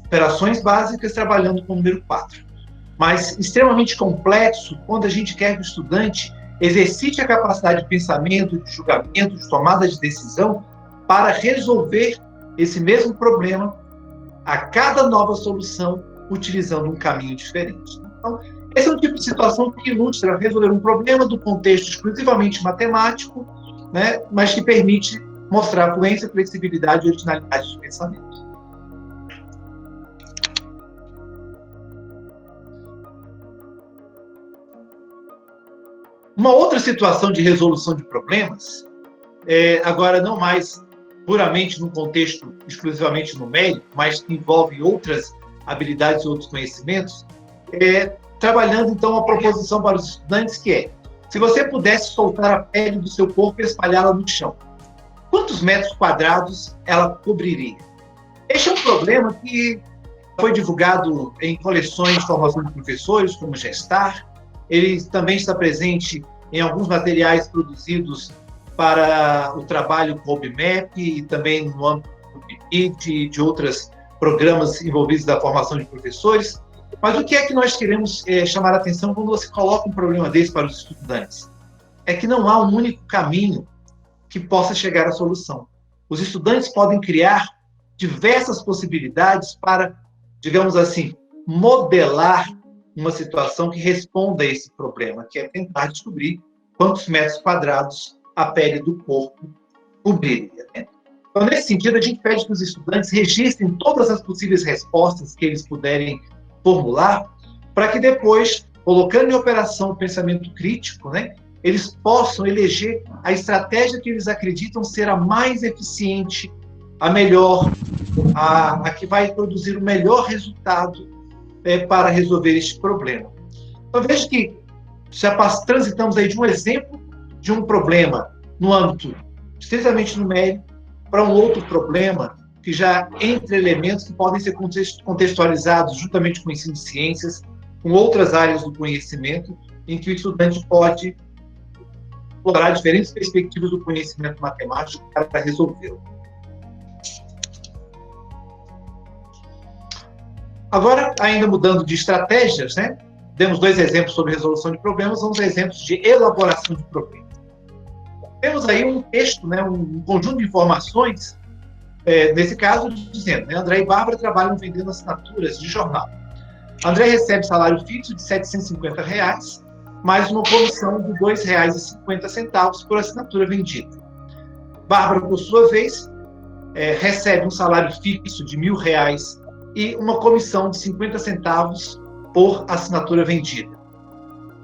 S1: Operações básicas trabalhando com o número 4. Mas extremamente complexo quando a gente quer que o estudante exercite a capacidade de pensamento, de julgamento, de tomada de decisão para resolver esse mesmo problema a cada nova solução utilizando um caminho diferente. Então, esse é um tipo de situação que ilustra resolver um problema do contexto exclusivamente matemático, né, mas que permite mostrar fluência, flexibilidade e originalidade de pensamento. Uma outra situação de resolução de problemas, agora não mais puramente num contexto exclusivamente numérico, mas que envolve outras habilidades e outros conhecimentos, trabalhando então a proposição para os estudantes que é: se você pudesse soltar a pele do seu corpo e espalhá-la no chão, quantos metros quadrados ela cobriria? Este é um problema que foi divulgado em coleções de formação de professores, como Gestar. Ele também está presente em alguns materiais produzidos para o trabalho com o OBMAP e também no âmbito do PIPIT e de outros programas envolvidos da formação de professores. Mas o que é que nós queremos chamar a atenção quando você coloca um problema desse para os estudantes? É que não há um único caminho que possa chegar à solução. Os estudantes podem criar diversas possibilidades para, digamos assim, modelar uma situação que responda a esse problema, que é tentar descobrir quantos metros quadrados a pele do corpo cobriria, né? Então, nesse sentido, a gente pede que os estudantes registrem todas as possíveis respostas que eles puderem formular, para que depois, colocando em operação o pensamento crítico, né, eles possam eleger a estratégia que eles acreditam ser a mais eficiente, a melhor, a que vai produzir o melhor resultado para resolver este problema. Então, veja que já transitamos aí de um exemplo de um problema no âmbito estritamente numérico para um outro problema que já entre elementos que podem ser contextualizados juntamente com o ensino de ciências, com outras áreas do conhecimento, em que o estudante pode explorar diferentes perspectivas do conhecimento matemático para resolvê-lo. Agora, ainda mudando de estratégias, né? Demos 2 exemplos sobre resolução de problemas, vamos a exemplos de elaboração de problemas. Temos aí um texto, né, um conjunto de informações, nesse caso, dizendo, né, André e Bárbara trabalham vendendo assinaturas de jornal. André recebe salário fixo de R$ 750, mais uma comissão de R$ 2,50 por assinatura vendida. Bárbara, por sua vez, recebe um salário fixo de R$ 1.000 e uma comissão de 50 centavos por assinatura vendida.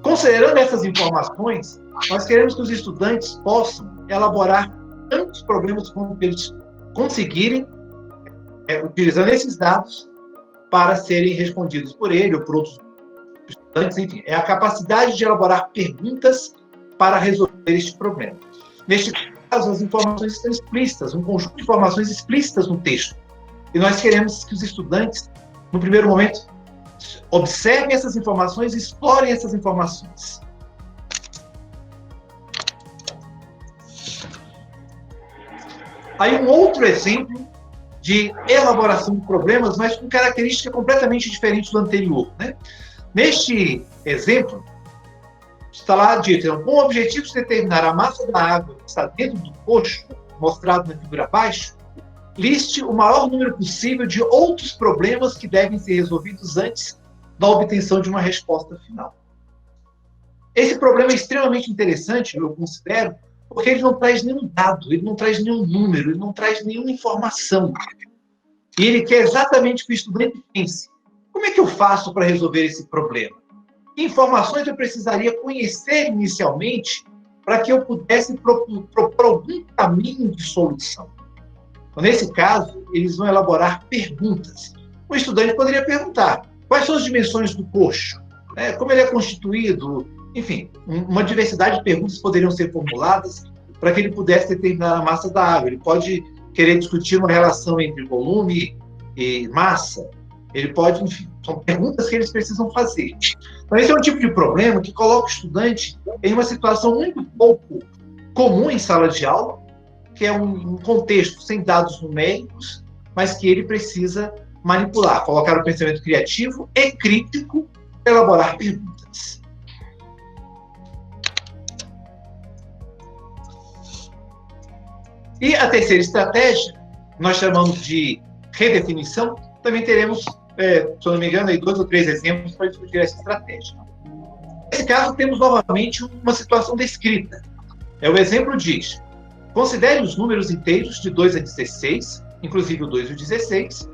S1: Considerando essas informações, nós queremos que os estudantes possam elaborar tantos problemas quanto eles conseguirem, utilizando esses dados para serem respondidos por ele ou por outros estudantes. Enfim, é a capacidade de elaborar perguntas para resolver este problema. Neste caso, as informações estão explícitas, um conjunto de informações explícitas no texto. E nós queremos que os estudantes, no primeiro momento, observem essas informações e explorem essas informações. Aí um outro exemplo de elaboração de problemas, mas com característica completamente diferente do anterior, né? Neste exemplo, está lá dito, com o objetivo de determinar a massa da água que está dentro do coxo, mostrado na figura abaixo, liste o maior número possível de outros problemas que devem ser resolvidos antes da obtenção de uma resposta final. Esse problema é extremamente interessante, eu considero, porque ele não traz nenhum dado, ele não traz nenhum número, ele não traz nenhuma informação. E ele quer exatamente que o estudante pense: como é que eu faço para resolver esse problema? Que informações eu precisaria conhecer inicialmente para que eu pudesse propor algum caminho de solução? Então, nesse caso, eles vão elaborar perguntas. O estudante poderia perguntar: quais são as dimensões do coxo? Como ele é constituído? Enfim, uma diversidade de perguntas poderiam ser formuladas para que ele pudesse determinar a massa da água. Ele pode querer discutir uma relação entre volume e massa. Ele pode, enfim, são perguntas que eles precisam fazer. Então, esse é um tipo de problema que coloca o estudante em uma situação muito pouco comum em sala de aula, que é um contexto sem dados numéricos, mas que ele precisa manipular, colocar o pensamento criativo e crítico para elaborar perguntas. E a terceira estratégia, nós chamamos de redefinição. Também teremos, se eu não me engano, aí 2 ou 3 exemplos para discutir essa estratégia. Nesse caso, temos novamente uma situação descrita. O exemplo diz: considere os números inteiros de 2 a 16, inclusive o 2 e o 16,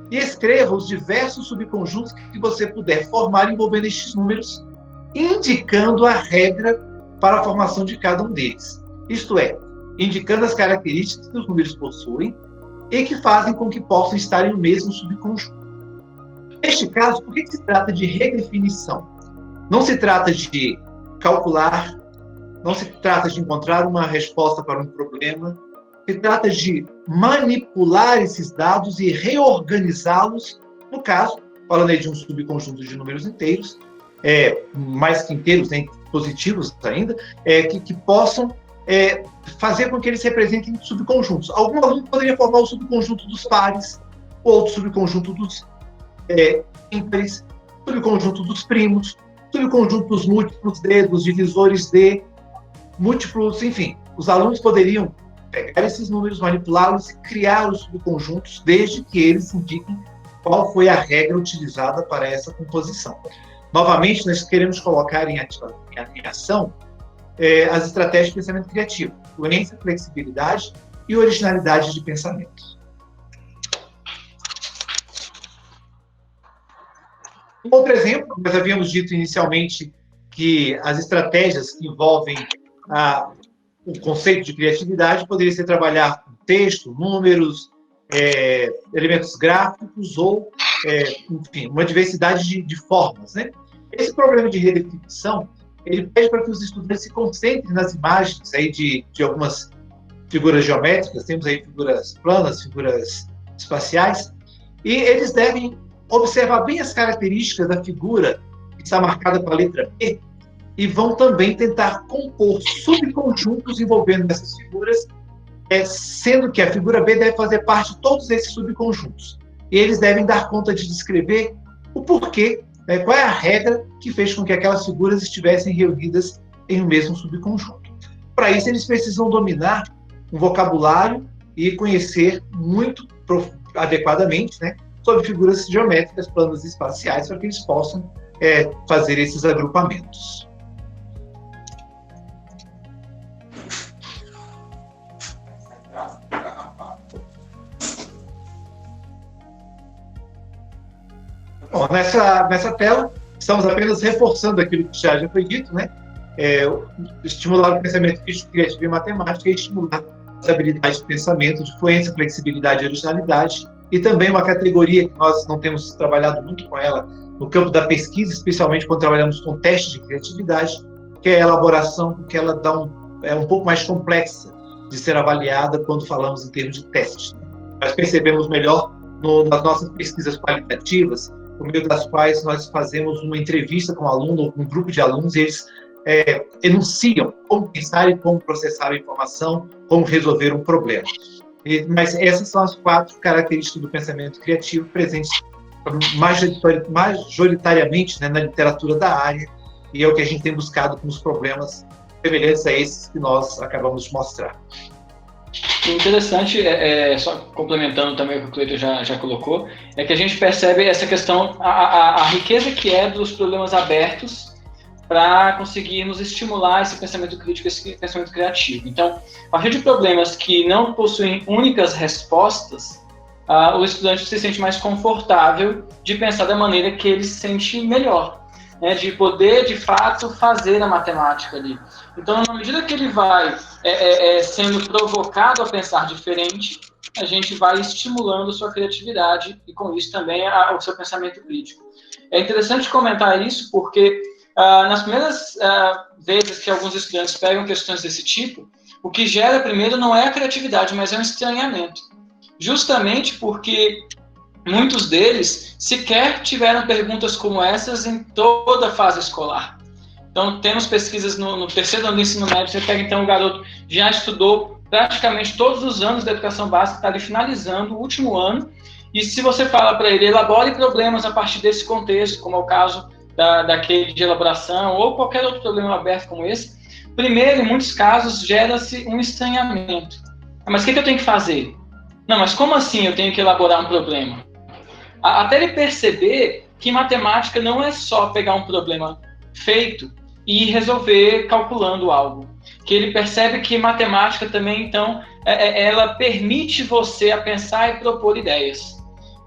S1: e escreva os diversos subconjuntos que você puder formar envolvendo estes números, indicando a regra para a formação de cada um deles. Isto é, indicando as características que os números possuem e que fazem com que possam estar em um mesmo subconjunto. Neste caso, por que se trata de redefinição? Não se trata de calcular, não se trata de encontrar uma resposta para um problema, se trata de manipular esses dados e reorganizá-los, no caso, falando aí de um subconjunto de números inteiros, mais que inteiros, né, positivos ainda, que possam fazer com que eles representem subconjuntos. Algum aluno poderia formar o subconjunto dos pares, outro subconjunto dos ímpares, subconjunto dos primos, subconjunto dos múltiplos D, dos divisores D, múltiplos, enfim. Os alunos poderiam pegar esses números, manipulá-los e criar os subconjuntos, desde que eles indiquem qual foi a regra utilizada para essa composição. Novamente, nós queremos colocar em ação as estratégias de pensamento criativo, fluência, flexibilidade e originalidade de pensamento. Um outro exemplo, nós havíamos dito inicialmente que as estratégias que envolvem o conceito de criatividade poderia ser trabalhar com texto, números, elementos gráficos ou, enfim, uma diversidade de formas, né? Esse problema de redefinição, ele pede para que os estudantes se concentrem nas imagens aí de algumas figuras geométricas, temos aí figuras planas, figuras espaciais, e eles devem observar bem as características da figura que está marcada com a letra B, e vão também tentar compor subconjuntos envolvendo essas figuras, sendo que a figura B deve fazer parte de todos esses subconjuntos. E eles devem dar conta de descrever o porquê, qual é a regra que fez com que aquelas figuras estivessem reunidas em um mesmo subconjunto. Para isso, eles precisam dominar um vocabulário e conhecer muito adequadamente, né, sobre figuras geométricas, planas e espaciais, para que eles possam fazer esses agrupamentos. Bom, nessa tela, estamos apenas reforçando aquilo que já foi dito, né? Estimular o pensamento crítico, criativo e matemática e estimular as habilidades de pensamento, de fluência, flexibilidade e originalidade, e também uma categoria que nós não temos trabalhado muito com ela no campo da pesquisa, especialmente quando trabalhamos com testes de criatividade, que é a elaboração, porque ela é um pouco mais complexa de ser avaliada quando falamos em termos de testes. Nós percebemos melhor nas nossas pesquisas qualitativas, por meio das quais nós fazemos uma entrevista com um aluno ou com um grupo de alunos, e eles enunciam como pensar e como processar a informação, como resolver um problema. Mas essas são as 4 características do pensamento criativo presentes majoritariamente, né, na literatura da área, e é o que a gente tem buscado com os problemas semelhantes a esses que nós acabamos de mostrar.
S2: Interessante, só complementando também o que o Cleiton já colocou, é que a gente percebe essa questão, a riqueza que é dos problemas abertos, para conseguirmos estimular esse pensamento crítico, esse pensamento criativo. Então, a partir de problemas que não possuem únicas respostas, o estudante se sente mais confortável de pensar da maneira que ele se sente melhor, né, de poder, de fato, fazer a matemática ali. Então, na medida que ele vai sendo provocado a pensar diferente, a gente vai estimulando sua criatividade e, com isso, também o seu pensamento crítico. É interessante comentar isso porque, nas primeiras vezes que alguns estudantes pegam questões desse tipo, o que gera primeiro não é a criatividade, mas é um estranhamento. Justamente porque muitos deles sequer tiveram perguntas como essas em toda a fase escolar. Então, temos pesquisas no terceiro ano do ensino médio, você pega então o garoto já estudou praticamente todos os anos da educação básica, está ali finalizando o último ano, e se você fala para ele, elabore problemas a partir desse contexto, como é o caso daquele de elaboração, ou qualquer outro problema aberto como esse, primeiro, em muitos casos, gera-se um estranhamento. Mas o que eu tenho que fazer? Não, mas como assim eu tenho que elaborar um problema? Até ele perceber que matemática não é só pegar um problema feito e resolver calculando algo. Que ele percebe que matemática também, então, ela permite você a pensar e propor ideias.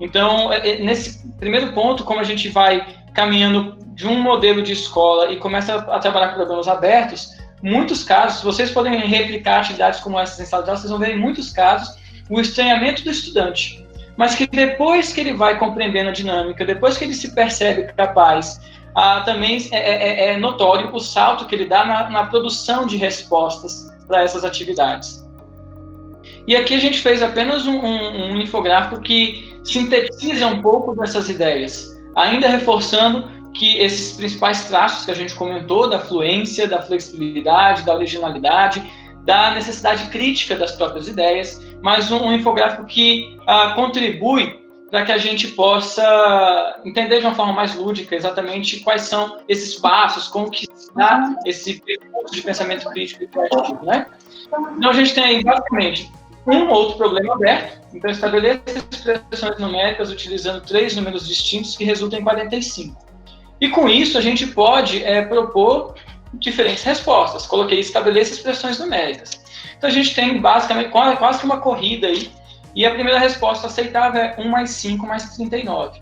S2: Então, nesse primeiro ponto, como a gente vai caminhando de um modelo de escola e começa a trabalhar com problemas abertos, muitos casos, vocês podem replicar atividades como essas em sala de aula, vocês vão ver em muitos casos o estranhamento do estudante, mas que depois que ele vai compreendendo a dinâmica, depois que ele se percebe capaz, também é notório o salto que ele dá na produção de respostas para essas atividades. E aqui a gente fez apenas um infográfico que sintetiza um pouco dessas ideias, ainda reforçando que esses principais traços que a gente comentou, da fluência, da flexibilidade, da originalidade, da necessidade crítica das próprias ideias, mas um infográfico que contribui para que a gente possa entender de uma forma mais lúdica exatamente quais são esses passos, como que se dá esse percurso de pensamento crítico e criativo, né? Então, a gente tem aí, basicamente, um outro problema aberto. Então, estabeleça expressões numéricas utilizando 3 números distintos que resultam em 45. E, com isso, a gente pode propor diferentes respostas. Coloquei estabeleça expressões numéricas. Então, a gente tem, basicamente, quase que uma corrida aí. E a primeira resposta aceitável é 1 mais 5 mais 39.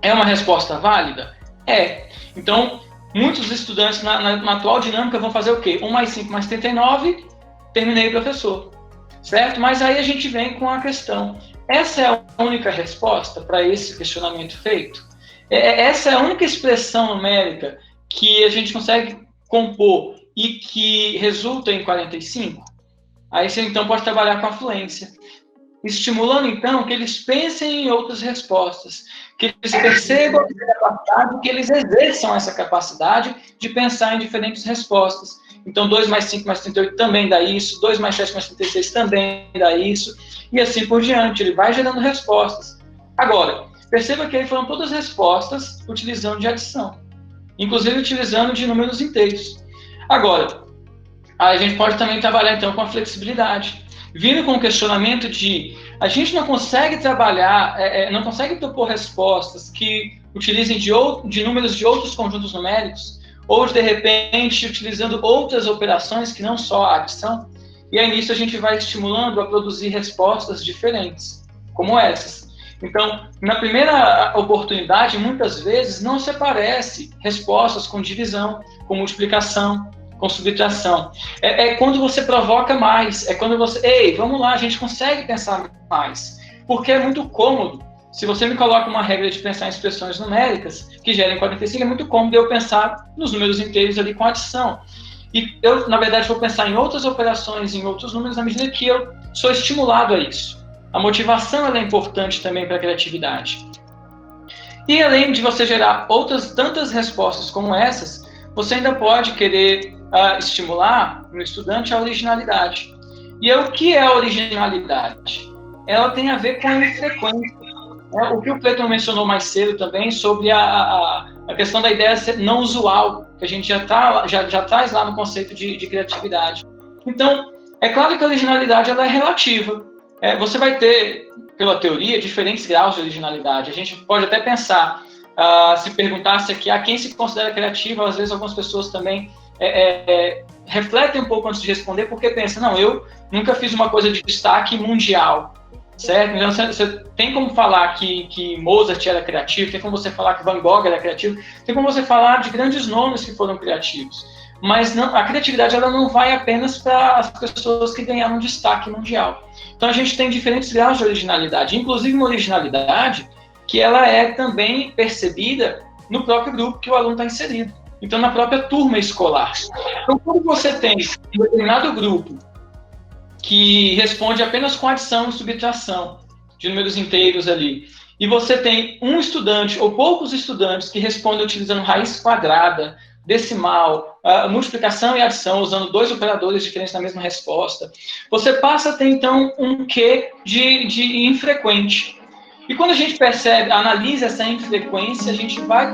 S2: É uma resposta válida? É. Então, muitos estudantes na atual dinâmica vão fazer o quê? 1 mais 5 mais 39, terminei, professor. Certo? Mas aí a gente vem com a questão. Essa é a única resposta para esse questionamento feito? Essa é a única expressão numérica que a gente consegue compor e que resulta em 45? Aí você, então, pode trabalhar com a fluência. Estimulando, então, que eles pensem em outras respostas, que eles percebam a capacidade, que eles exerçam essa capacidade de pensar em diferentes respostas. Então, 2 mais 5 mais 38 também dá isso, 2 mais 7 mais 36 também dá isso, e assim por diante. Ele vai gerando respostas. Agora, perceba que aí foram todas respostas utilizando de adição, inclusive utilizando de números inteiros. Agora, a gente pode também trabalhar, então, com a flexibilidade. Vindo com o questionamento de a gente não consegue trabalhar, não consegue propor respostas que utilizem de números de outros conjuntos numéricos, ou de repente utilizando outras operações que não só a adição, e aí nisso a gente vai estimulando a produzir respostas diferentes, como essas. Então, na primeira oportunidade, muitas vezes não se aparece respostas com divisão, com multiplicação, com subtração. É quando você provoca mais, é quando você, ei, vamos lá, a gente consegue pensar mais, porque é muito cômodo. Se você me coloca uma regra de pensar em expressões numéricas que gerem 45, é muito cômodo eu pensar nos números inteiros ali com adição. E eu, na verdade, vou pensar em outras operações, em outros números, na medida que eu sou estimulado a isso. A motivação ela é importante também para a criatividade. E além de você gerar outras tantas respostas como essas, você ainda pode querer estimular no estudante a originalidade. E o que é a originalidade? Ela tem a ver com a infrequência. O que o Cleiton mencionou mais cedo também sobre a questão da ideia ser não usual, que a gente já traz lá no conceito de criatividade. Então, é claro que a originalidade ela é relativa. Você vai ter, pela teoria, diferentes graus de originalidade. A gente pode até pensar se perguntasse aqui quem se considera criativo, às vezes algumas pessoas também refletem um pouco antes de responder, porque pensam, não, eu nunca fiz uma coisa de destaque mundial, certo? Então, você tem como falar que Mozart era criativo, tem como você falar que Van Gogh era criativo, tem como você falar de grandes nomes que foram criativos, mas não, a criatividade ela não vai apenas para as pessoas que ganharam destaque mundial. Então, a gente tem diferentes graus de originalidade, inclusive uma originalidade que ela é também percebida no próprio grupo que o aluno está inserido. Então, na própria turma escolar. Então, quando você tem um determinado grupo que responde apenas com adição e subtração de números inteiros ali, e você tem um estudante ou poucos estudantes que respondem utilizando raiz quadrada, decimal, multiplicação e adição, usando 2 operadores diferentes na mesma resposta, você passa a ter, então, um quê de infrequente. E quando a gente analisa essa infrequência, a gente vai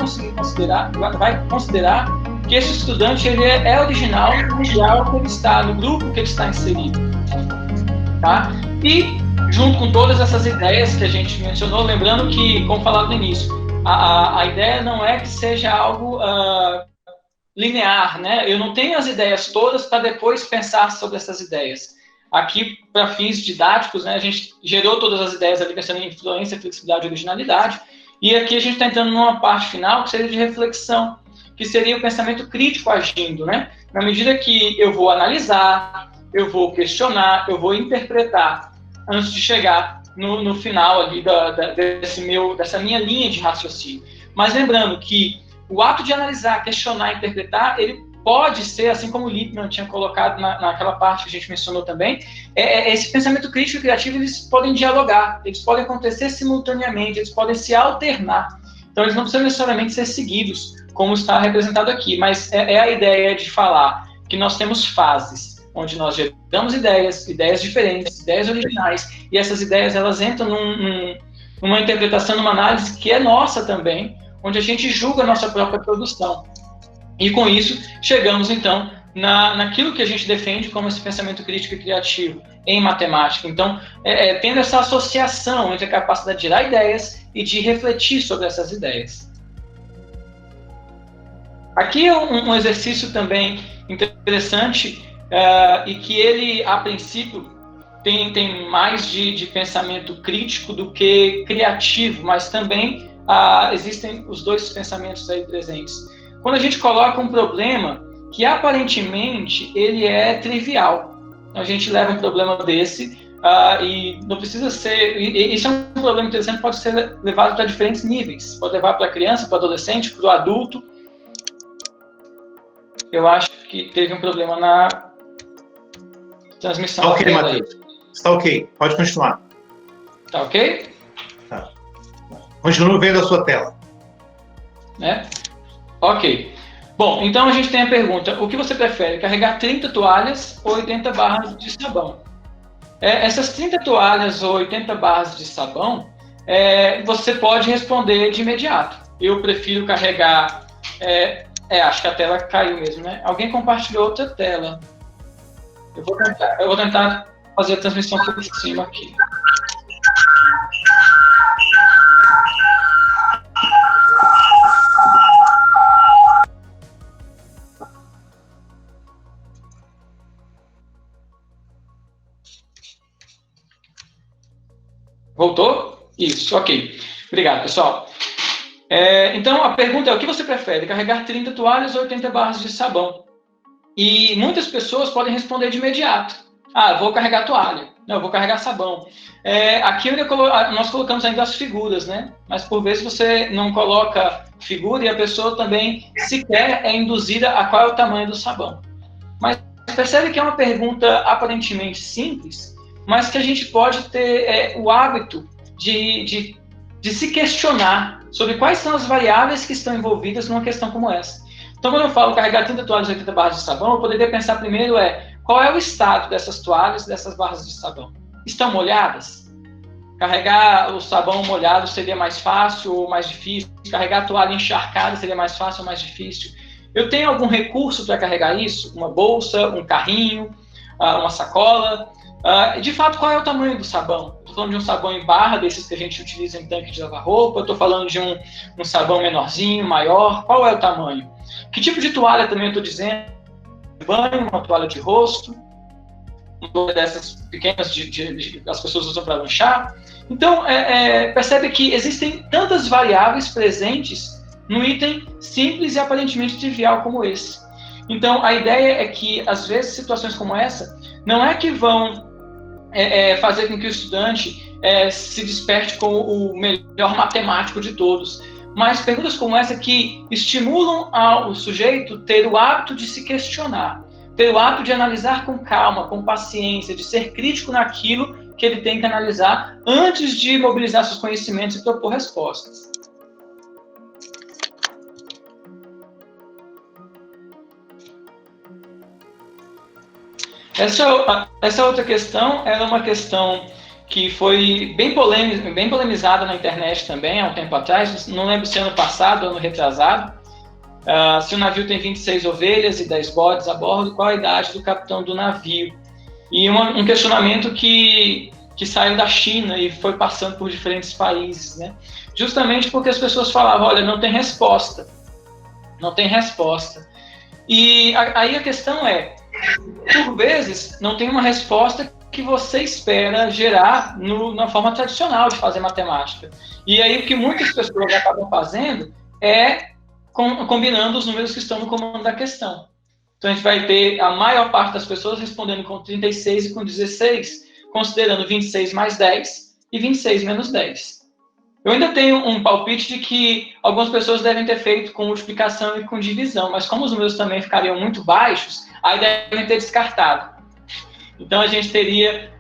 S2: considerar que esse estudante ele é original no grau que ele está, no grupo que ele está inserido. Tá? E, junto com todas essas ideias que a gente mencionou, lembrando que, como falado no início, a ideia não é que seja algo linear, né? Eu não tenho as ideias todas para depois pensar sobre essas ideias. Aqui, para fins didáticos, né, a gente gerou todas as ideias ali pensando em influência, flexibilidade e originalidade, e aqui a gente está entrando numa parte final que seria de reflexão, que seria o pensamento crítico agindo, né? Na medida que eu vou analisar, eu vou questionar, eu vou interpretar, antes de chegar no final ali dessa minha linha de raciocínio. Mas lembrando que o ato de analisar, questionar, interpretar, ele pode ser, assim como o Lippmann tinha colocado naquela parte que a gente mencionou também, esse pensamento crítico e criativo, eles podem dialogar, eles podem acontecer simultaneamente, eles podem se alternar. Então, eles não precisam necessariamente ser seguidos, como está representado aqui, mas é a ideia de falar que nós temos fases, onde nós geramos ideias diferentes, ideias originais, e essas ideias, elas entram numa interpretação, numa análise que é nossa também, onde a gente julga a nossa própria produção. E com isso, chegamos então naquilo que a gente defende como esse pensamento crítico e criativo em matemática. Então, tendo essa associação entre a capacidade de gerar ideias e de refletir sobre essas ideias. Aqui é um exercício também interessante e que ele, a princípio, tem mais de pensamento crítico do que criativo, mas também existem os dois pensamentos aí presentes. Quando a gente coloca um problema que aparentemente ele é trivial, a gente leva um problema desse e não precisa ser. Isso é um problema interessante, pode ser levado para diferentes níveis. Pode levar para a criança, para o adolescente, para o adulto. Eu acho que teve um problema na transmissão.
S1: Está ok, Matheus. Está ok. Pode continuar.
S2: Tá ok?
S1: Tá. Continuo vendo a sua tela.
S2: Ok. Bom, então a gente tem a pergunta, o que você prefere, carregar 30 toalhas ou 80 barras de sabão? Essas 30 toalhas ou 80 barras de sabão, você pode responder de imediato. Eu prefiro carregar... acho que a tela caiu mesmo, né? Alguém compartilhou outra tela. Eu vou tentar fazer a transmissão por cima aqui. Voltou? Isso, ok. Obrigado, pessoal. Então, a pergunta é, o que você prefere, carregar 30 toalhas ou 80 barras de sabão? E muitas pessoas podem responder de imediato. Eu vou carregar toalha. Não, eu vou carregar sabão. Aqui nós colocamos ainda as figuras, né? Mas por vezes você não coloca figura e a pessoa também sequer é induzida a qual é o tamanho do sabão. Mas percebe que é uma pergunta aparentemente simples, mas que a gente pode ter o hábito de se questionar sobre quais são as variáveis que estão envolvidas numa questão como essa. Então, quando eu falo carregar 30 toalhas e 80 barras de sabão, eu poderia pensar primeiro qual é o estado dessas toalhas e dessas barras de sabão? Estão molhadas? Carregar o sabão molhado seria mais fácil ou mais difícil? Carregar a toalha encharcada seria mais fácil ou mais difícil? Eu tenho algum recurso para carregar isso? Uma bolsa, um carrinho, uma sacola? De fato, qual é o tamanho do sabão? Estou falando de um sabão em barra, desses que a gente utiliza em tanque de lavar roupa, estou falando de um sabão menorzinho, maior, qual é o tamanho? Que tipo de toalha também eu estou dizendo? Banho, uma toalha de rosto, uma toalha dessas pequenas as pessoas usam para lanchar. Então, percebe que existem tantas variáveis presentes num item simples e aparentemente trivial como esse. Então, a ideia é que, às vezes, situações como essa não é que vão fazer com que o estudante se desperte como o melhor matemático de todos, mas perguntas como essa que estimulam ao sujeito ter o hábito de se questionar, ter o hábito de analisar com calma, com paciência, de ser crítico naquilo que ele tem que analisar antes de mobilizar seus conhecimentos e propor respostas. Essa outra questão era uma questão que foi bem polemizada na internet também, há um tempo atrás, não lembro se ano passado ou ano retrasado. Se o navio tem 26 ovelhas e 10 bodes a bordo, qual a idade do capitão do navio? E um questionamento que saiu da China e foi passando por diferentes países, né? Justamente porque as pessoas falavam, olha, não tem resposta. Não tem resposta. E aí a questão é, por vezes, não tem uma resposta que você espera gerar na forma tradicional de fazer matemática. E aí o que muitas pessoas acabam fazendo é combinando os números que estão no comando da questão. Então a gente vai ter a maior parte das pessoas respondendo com 36 e com 16, considerando 26 mais 10 e 26 menos 10. Eu ainda tenho um palpite de que algumas pessoas devem ter feito com multiplicação e com divisão, mas como os números também ficariam muito baixos, aí devem ter descartado. Então a gente teria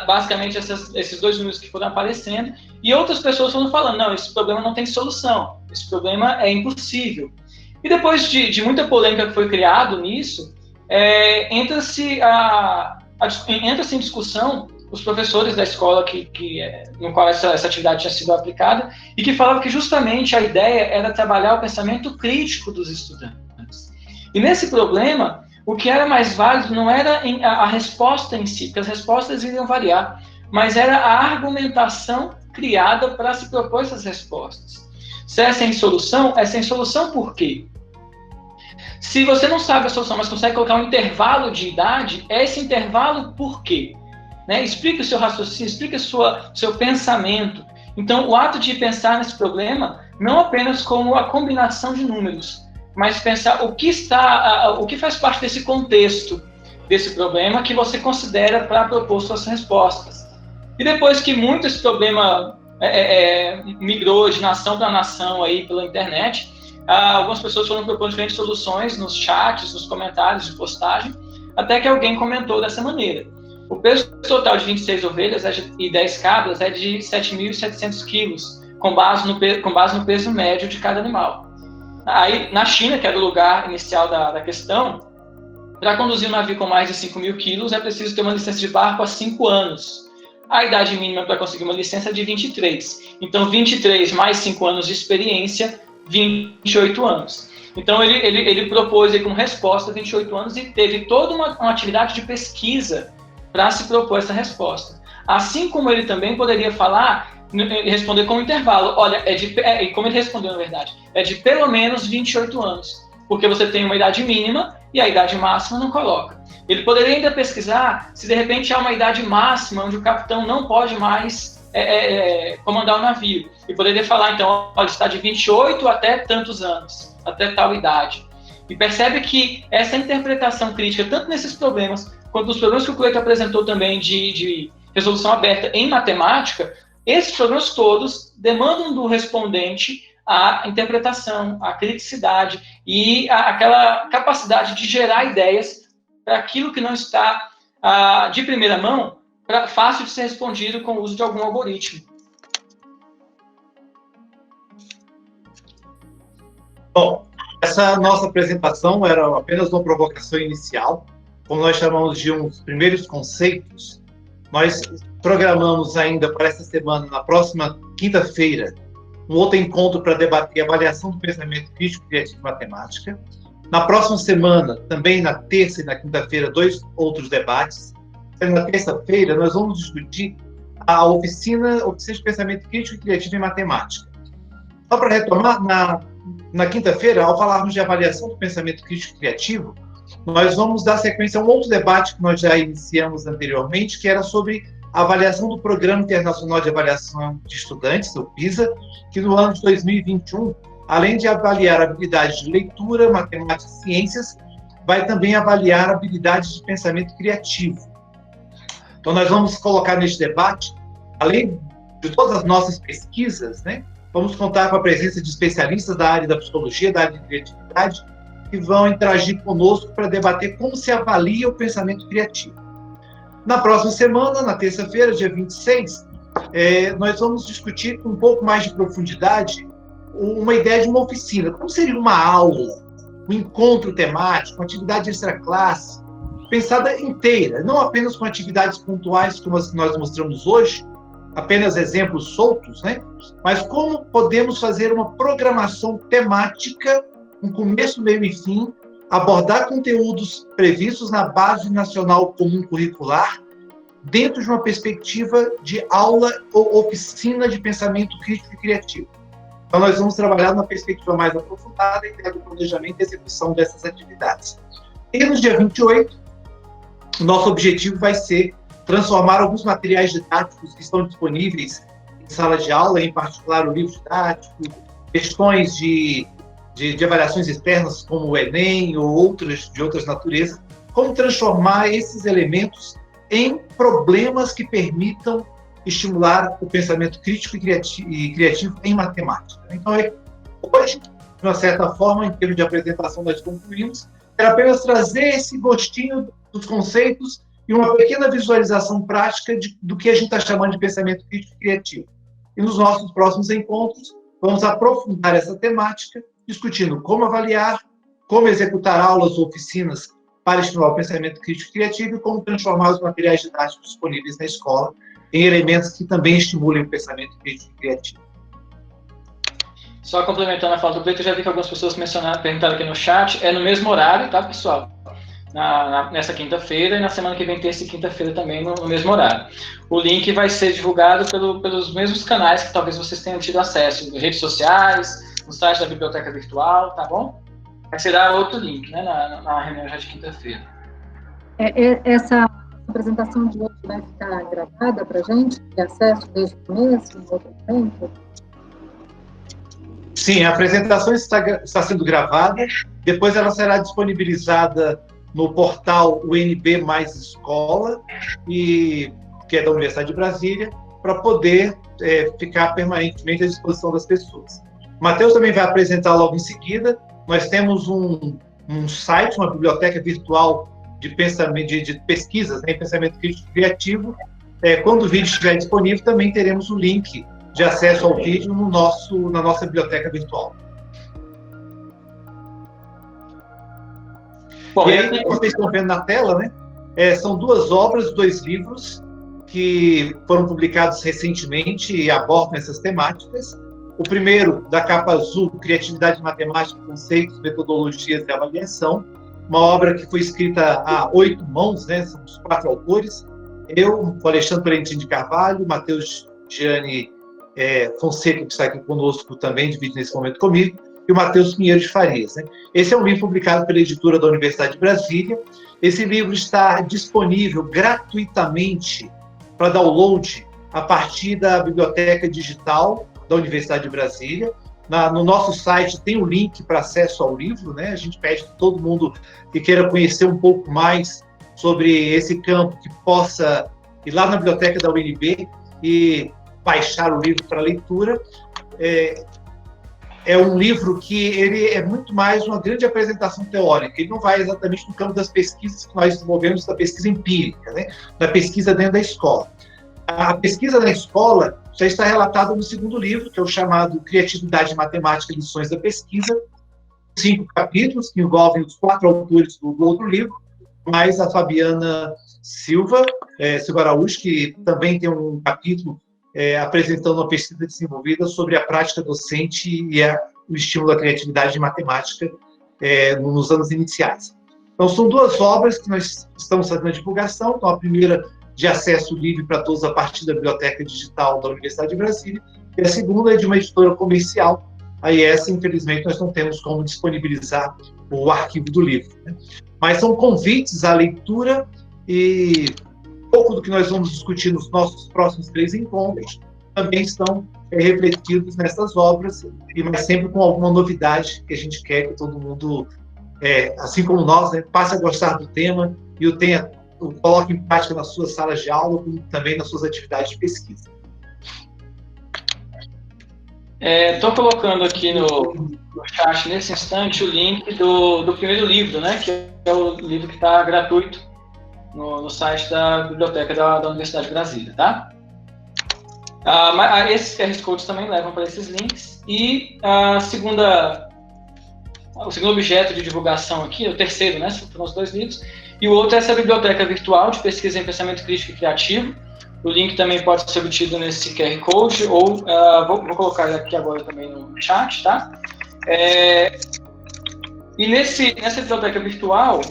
S2: basicamente esses dois números que foram aparecendo, e outras pessoas foram falando, não, esse problema não tem solução, esse problema é impossível. E depois de muita polêmica que foi criado nisso, entra-se em discussão os professores da escola no qual essa atividade tinha sido aplicada, e que falavam que justamente a ideia era trabalhar o pensamento crítico dos estudantes. E nesse problema, o que era mais válido não era a resposta em si, porque as respostas iriam variar, mas era a argumentação criada para se propor essas respostas. Se é sem solução por quê? Se você não sabe a solução, mas consegue colocar um intervalo de idade, esse intervalo por quê? Né? Explique o seu raciocínio, explique o seu pensamento. Então, o ato de pensar nesse problema, não apenas como a combinação de números, mas pensar o que faz parte desse contexto, desse problema que você considera para propor suas respostas. E depois que muito esse problema migrou de nação para nação aí pela internet, algumas pessoas foram propondo diferentes soluções nos chats, nos comentários de postagem, até que alguém comentou dessa maneira. O peso total de 26 ovelhas e 10 cabras é de 7.700 quilos, com base no peso médio de cada animal. Aí, na China, que era o lugar inicial da questão, para conduzir um navio com mais de 5.000 quilos é preciso ter uma licença de barco há 5 anos. A idade mínima para conseguir uma licença é de 23. Então, 23 mais 5 anos de experiência, 28 anos. Então, ele propôs aí como resposta 28 anos e teve toda uma atividade de pesquisa para se propor essa resposta. Assim como ele também poderia falar e responder com um intervalo. Olha, como ele respondeu, na verdade, é de pelo menos 28 anos, porque você tem uma idade mínima e a idade máxima não coloca. Ele poderia ainda pesquisar se, de repente, há uma idade máxima onde o capitão não pode mais comandar o navio. E poderia falar, então, olha, está de 28 até tantos anos, até tal idade. E percebe que essa interpretação crítica, tanto nesses problemas, quanto nos problemas que o Cleiton apresentou também de resolução aberta em matemática, esses problemas todos demandam do respondente a interpretação, a criticidade e aquela capacidade de gerar ideias para aquilo que não está de primeira mão, fácil de ser respondido com o uso de algum algoritmo.
S1: Bom, essa nossa apresentação era apenas uma provocação inicial, como nós chamamos de uns primeiros conceitos. Nós programamos ainda para essa semana, na próxima quinta-feira, um outro encontro para debater a avaliação do pensamento crítico criativo e matemática. Na próxima semana, também na terça e na quinta-feira, 2 outros debates. na terça-feira, nós vamos discutir a oficina de pensamento crítico e criativo em matemática. Só para retomar, na quinta-feira, ao falarmos de avaliação do pensamento crítico e criativo, nós vamos dar sequência a um outro debate que nós já iniciamos anteriormente, que era sobre a avaliação do Programa Internacional de Avaliação de Estudantes, o PISA, que no ano de 2021, além de avaliar habilidades de leitura, matemática e ciências, vai também avaliar habilidades de pensamento criativo. Então, nós vamos colocar neste debate, além de todas as nossas pesquisas, né, vamos contar com a presença de especialistas da área da psicologia, da área de criatividade, que vão interagir conosco para debater como se avalia o pensamento criativo. Na próxima semana, na terça-feira, dia 26, nós vamos discutir com um pouco mais de profundidade uma ideia de uma oficina. Como seria uma aula, um encontro temático, uma atividade extra-classe, pensada inteira, não apenas com atividades pontuais como as que nós mostramos hoje, apenas exemplos soltos, né? Mas como podemos fazer uma programação temática, um começo, meio e fim, abordar conteúdos previstos na Base Nacional Comum Curricular, dentro de uma perspectiva de aula ou oficina de pensamento crítico e criativo. Então, nós vamos trabalhar numa perspectiva mais aprofundada do planejamento e execução dessas atividades. E no dia 28, o nosso objetivo vai ser transformar alguns materiais didáticos que estão disponíveis em sala de aula, em particular o livro didático, questões de avaliações externas, como o Enem ou outras de outras naturezas, como transformar esses elementos em problemas que permitam estimular o pensamento crítico e criativo em matemática. Então, hoje, de uma certa forma, em termos de apresentação, nós concluímos, era apenas trazer esse gostinho dos conceitos e uma pequena visualização prática do que a gente está chamando de pensamento crítico e criativo. E nos nossos próximos encontros, vamos aprofundar essa temática, discutindo como avaliar, como executar aulas ou oficinas para estimular o pensamento crítico e criativo e como transformar os materiais didáticos disponíveis na escola em elementos que também estimulem o pensamento crítico e criativo.
S2: Só complementando a fala do Cleiton, já vi que algumas pessoas perguntaram aqui no chat, é no mesmo horário, tá, pessoal? Nessa quinta-feira e na semana que vem, terça e quinta-feira também, no mesmo horário. O link vai ser divulgado pelos mesmos canais que talvez vocês tenham tido acesso, redes sociais, no site da Biblioteca Virtual, tá bom? Vai ser dar outro link, né, na reunião já de quinta-feira.
S3: Essa apresentação de hoje vai ficar gravada para a gente, ter acesso desde o começo, no outro tempo?
S1: Sim, a apresentação está sendo gravada, depois ela será disponibilizada no portal UNB Mais Escola, que é da Universidade de Brasília, para poder ficar permanentemente à disposição das pessoas. O Matheus também vai apresentar logo em seguida. Nós temos um site, uma biblioteca virtual de pesquisas, né, em pensamento crítico e criativo. Quando o vídeo estiver disponível, também teremos o link de acesso ao vídeo na nossa biblioteca virtual. Bom, e aí, como vocês estão vendo na tela, né, são duas obras, 2 livros, que foram publicados recentemente e abordam essas temáticas. O primeiro, da capa azul, Criatividade Matemática, Conceitos, Metodologias e Avaliação, uma obra que foi escrita a 8 mãos, né, são os 4 autores, eu, o Alexandre Valentim de Carvalho, o Matheus Gianni Fonseca, que está aqui conosco também, divide nesse momento comigo, e o Matheus Pinheiro de Farias. Né? Esse é um livro publicado pela editora da Universidade de Brasília. Esse livro está disponível gratuitamente para download a partir da biblioteca digital da Universidade de Brasília. No nosso site tem o link para acesso ao livro, né? A gente pede que todo mundo que queira conhecer um pouco mais sobre esse campo, que possa ir lá na biblioteca da UNB e baixar o livro para leitura. É um livro que ele é muito mais uma grande apresentação teórica, ele não vai exatamente no campo das pesquisas que nós desenvolvemos, da pesquisa empírica, né? Da pesquisa dentro da escola. A pesquisa na escola já está relatada no segundo livro, que é o chamado Criatividade Matemática e Lições da Pesquisa, 5 capítulos, que envolvem os 4 autores do outro livro, mais a Fabiana Silva Araújo, que também tem um capítulo apresentando uma pesquisa desenvolvida sobre a prática docente e o estímulo à criatividade de matemática nos anos iniciais. Então, são duas obras que nós estamos fazendo a divulgação. Então, a primeira de acesso livre para todos a partir da Biblioteca Digital da Universidade de Brasília, e a segunda é de uma editora comercial. Aí essa, infelizmente, nós não temos como disponibilizar o arquivo do livro, né? Mas são convites à leitura e pouco do que nós vamos discutir nos nossos próximos 3 encontros também estão refletidos nessas obras, mas sempre com alguma novidade que a gente quer que todo mundo, assim como nós, né, passe a gostar do tema e o coloque em prática nas suas salas de aula, como também nas suas atividades de pesquisa.
S2: Estou colocando aqui no chat, nesse instante, o link do primeiro livro, né, que é o livro que está gratuito no site da Biblioteca da Universidade de Brasília, tá? Mas esses QR Codes também levam para esses links. E o segundo objeto de divulgação aqui, o terceiro, né, foram os 2 livros, e o outro é essa biblioteca virtual de pesquisa em pensamento crítico e criativo. O link também pode ser obtido nesse QR Code, ou vou colocar aqui agora também no chat, tá? E nessa biblioteca virtual,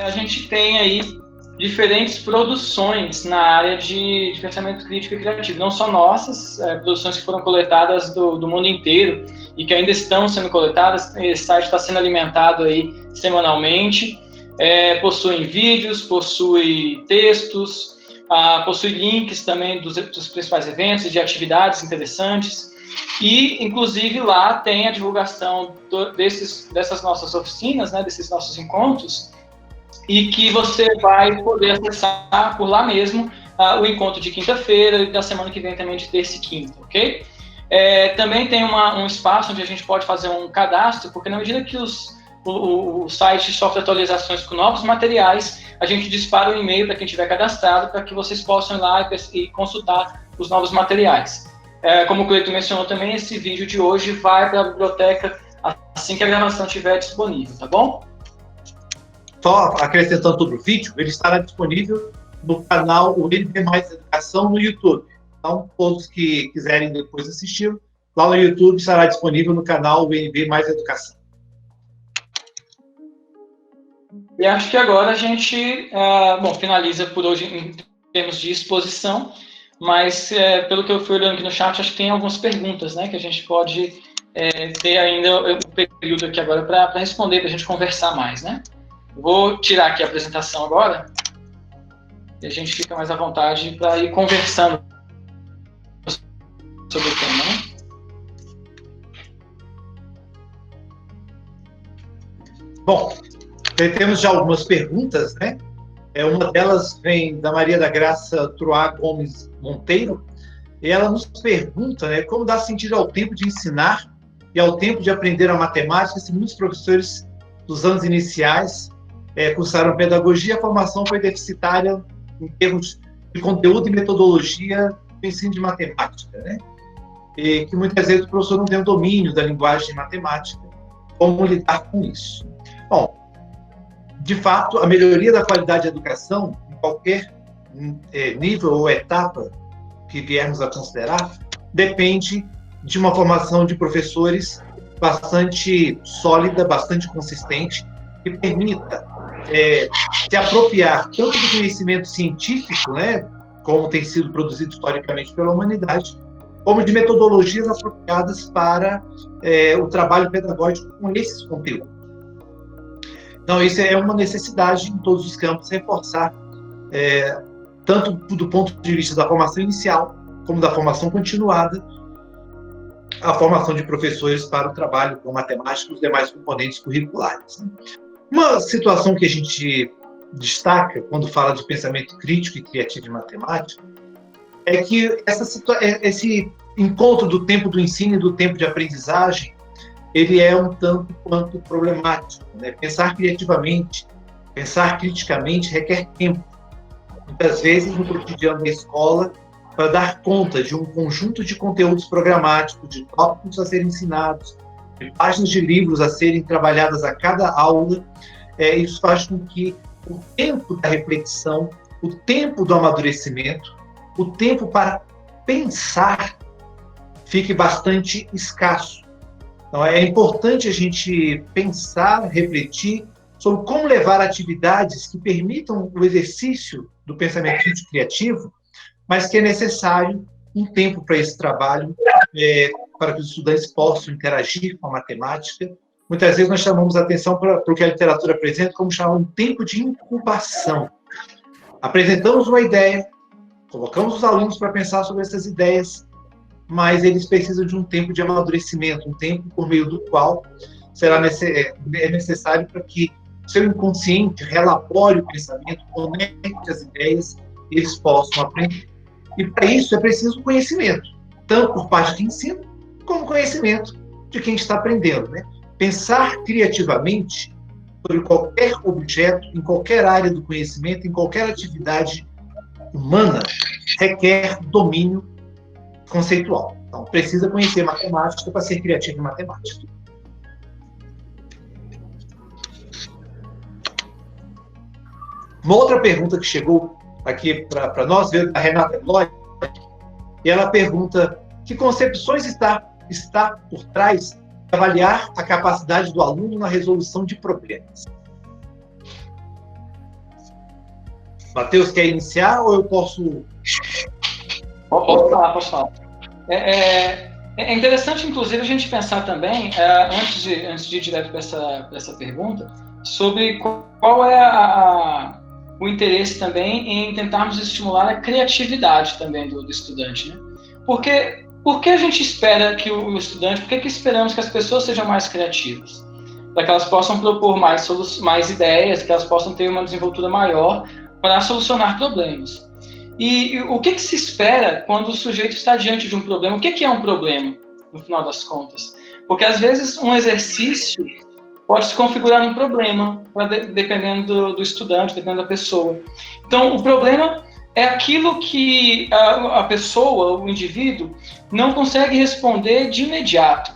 S2: a gente tem aí diferentes produções na área de pensamento crítico e criativo. Não só nossas, produções que foram coletadas do mundo inteiro e que ainda estão sendo coletadas. Esse site está sendo alimentado aí semanalmente. Possui vídeos, possui textos, possui links também dos principais eventos e de atividades interessantes. E, inclusive, lá tem a divulgação dessas nossas oficinas, né, desses nossos encontros, e que você vai poder acessar por lá mesmo o encontro de quinta-feira e da semana que vem também de terça e quinta, ok? Também tem um espaço onde a gente pode fazer um cadastro, porque na medida que o site sofre atualizações com novos materiais, a gente dispara um e-mail para quem tiver cadastrado, para que vocês possam ir lá e consultar os novos materiais. Como o Cleiton mencionou também, esse vídeo de hoje vai para a biblioteca assim que a gravação estiver disponível, tá bom?
S1: Só acrescentando sobre o vídeo, ele estará disponível no canal UNB Mais Educação no YouTube. Então, todos que quiserem depois assistir, lá no YouTube estará disponível no canal UNB Mais Educação.
S2: E acho que agora a gente finaliza por hoje em termos de exposição, mas pelo que eu fui olhando aqui no chat, acho que tem algumas perguntas, né, que a gente pode ter ainda um período aqui agora para responder, para a gente conversar mais, né? Vou tirar aqui a apresentação agora e a gente fica mais à vontade para ir conversando sobre o tema, né?
S1: Bom, temos já algumas perguntas, né? Uma delas vem da Maria da Graça Truá Gomes Monteiro, e ela nos pergunta, né, como dá sentido ao tempo de ensinar e ao tempo de aprender a matemática se muitos professores dos anos iniciais cursaram pedagogia, a formação foi deficitária em termos de conteúdo e metodologia do ensino de matemática, né? E que muitas vezes o professor não tem o domínio da linguagem matemática, como lidar com isso. Bom, de fato, a melhoria da qualidade da educação, em qualquer nível ou etapa que viermos a considerar, depende de uma formação de professores bastante sólida, bastante consistente, que permita se apropriar tanto do conhecimento científico, né, como tem sido produzido historicamente pela humanidade, como de metodologias apropriadas para o trabalho pedagógico com esses conteúdos. Então, isso é uma necessidade em todos os campos, reforçar, tanto do ponto de vista da formação inicial, como da formação continuada, a formação de professores para o trabalho com matemática e os demais componentes curriculares. Uma situação que a gente destaca quando fala de pensamento crítico e criativo em matemática é que esse encontro do tempo do ensino e do tempo de aprendizagem, ele é um tanto quanto problemático, né? Pensar criativamente, pensar criticamente requer tempo. Muitas vezes, no cotidiano da escola, para dar conta de um conjunto de conteúdos programáticos, de tópicos a serem ensinados, de páginas de livros a serem trabalhadas a cada aula, isso faz com que o tempo da reflexão, o tempo do amadurecimento, o tempo para pensar fique bastante escasso. Então, é importante a gente pensar, refletir sobre como levar atividades que permitam o exercício do pensamento crítico criativo, mas que é necessário um tempo para esse trabalho, para que os estudantes possam interagir com a matemática. Muitas vezes nós chamamos a atenção para o que a literatura apresenta como chamar um tempo de incubação. Apresentamos uma ideia, colocamos os alunos para pensar sobre essas ideias, mas eles precisam de um tempo de amadurecimento, um tempo por meio do qual é necessário para que seu inconsciente relabore o pensamento, conecte as ideias, eles possam aprender. E para isso é preciso conhecimento, tanto por parte de quem ensina, como conhecimento de quem está aprendendo, né? Pensar criativamente sobre qualquer objeto, em qualquer área do conhecimento, em qualquer atividade humana, requer domínio conceitual. Então, precisa conhecer matemática para ser criativo em matemática. Uma outra pergunta que chegou aqui para nós veio da Renata Glória, e ela pergunta: que concepções está por trás de avaliar a capacidade do aluno na resolução de problemas? Matheus, quer iniciar ou eu posso...
S2: Posso falar. É interessante, inclusive, a gente pensar também, antes de ir direto para essa pergunta, sobre qual é o interesse também em tentarmos estimular a criatividade também do estudante, né? Por que a gente espera que o estudante, por que esperamos que as pessoas sejam mais criativas? Para que elas possam propor mais ideias, que elas possam ter uma desenvoltura maior para solucionar problemas. E o que se espera quando o sujeito está diante de um problema? O que é um problema, no final das contas? Porque, às vezes, um exercício pode se configurar num problema, dependendo do estudante, dependendo da pessoa. Então, o problema é aquilo que a pessoa, o indivíduo, não consegue responder de imediato.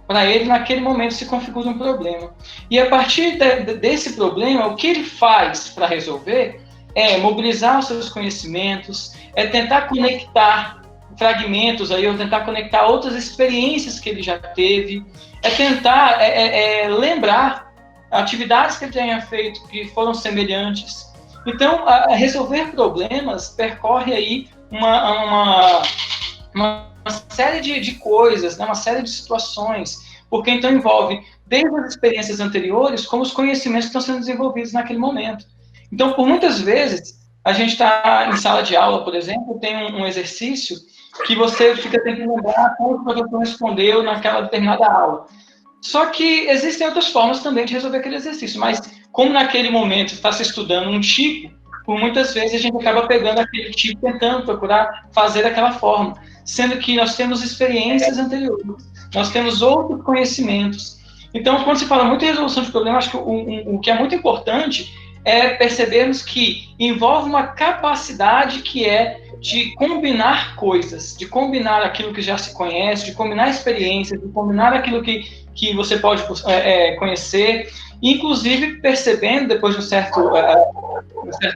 S2: Para ele, naquele momento, se configura um problema. E a partir desse problema, o que ele faz para resolver é mobilizar os seus conhecimentos, é tentar conectar fragmentos, ou tentar conectar outras experiências que ele já teve, é tentar lembrar atividades que ele tenha feito que foram semelhantes. Então, resolver problemas percorre aí uma série de coisas, né? Uma série de situações, porque então envolve desde as experiências anteriores como os conhecimentos que estão sendo desenvolvidos naquele momento. Então, por muitas vezes, a gente está em sala de aula, por exemplo, tem um exercício que você fica tentando lembrar como o professor respondeu naquela determinada aula. Só que existem outras formas também de resolver aquele exercício, mas como naquele momento está se estudando um tipo, por muitas vezes a gente acaba pegando aquele tipo, tentando procurar fazer daquela forma, sendo que nós temos experiências anteriores, nós temos outros conhecimentos. Então, quando se fala muito em resolução de problemas, acho que o que é muito importante é percebermos que envolve uma capacidade que é de combinar coisas, de combinar aquilo que já se conhece, de combinar experiências, de combinar aquilo que você pode conhecer, inclusive percebendo, depois de um certo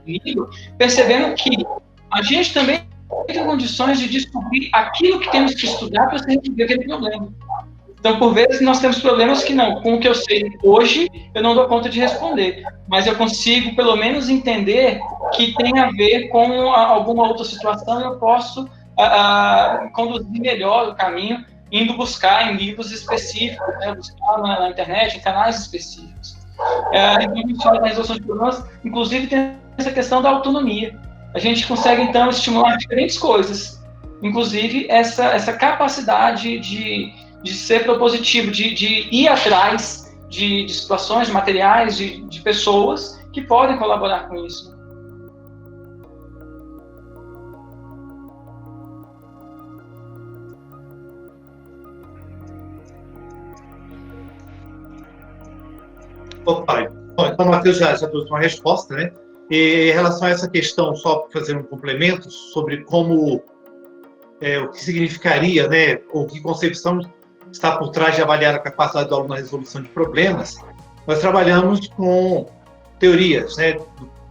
S2: nível, percebendo que a gente também tem condições de descobrir aquilo que temos que estudar para resolver aquele problema. Então, por vezes, nós temos problemas que não, com o que eu sei hoje, eu não dou conta de responder, mas eu consigo, pelo menos, entender que tem a ver com alguma outra situação e eu posso conduzir melhor o caminho, indo buscar em livros específicos, né, buscar na internet, em canais específicos. Então, a gente fala da resolução de problemas, inclusive tem essa questão da autonomia. A gente consegue, então, estimular diferentes coisas, inclusive essa capacidade de ser propositivo, de ir atrás de situações, de materiais, de pessoas que podem colaborar com isso.
S1: Opa, então o Matheus já trouxe uma resposta, né? E em relação a essa questão, só para fazer um complemento sobre como o que significaria, né, ou que concepção está por trás de avaliar a capacidade do aluno na resolução de problemas, nós trabalhamos com teorias, né,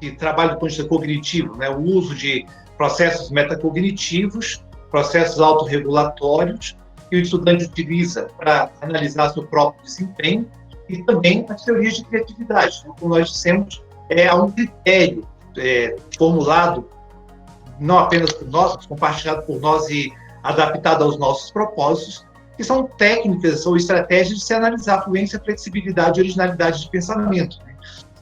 S1: que trabalham do ponto de vista cognitivo, né, o uso de processos metacognitivos, processos autorregulatórios, que o estudante utiliza para analisar seu próprio desempenho, e também as teorias de criatividade. Como nós dissemos, há um critério formulado, não apenas por nós, mas compartilhado por nós e adaptado aos nossos propósitos, que são técnicas ou estratégias de se analisar a fluência, flexibilidade e originalidade de pensamento.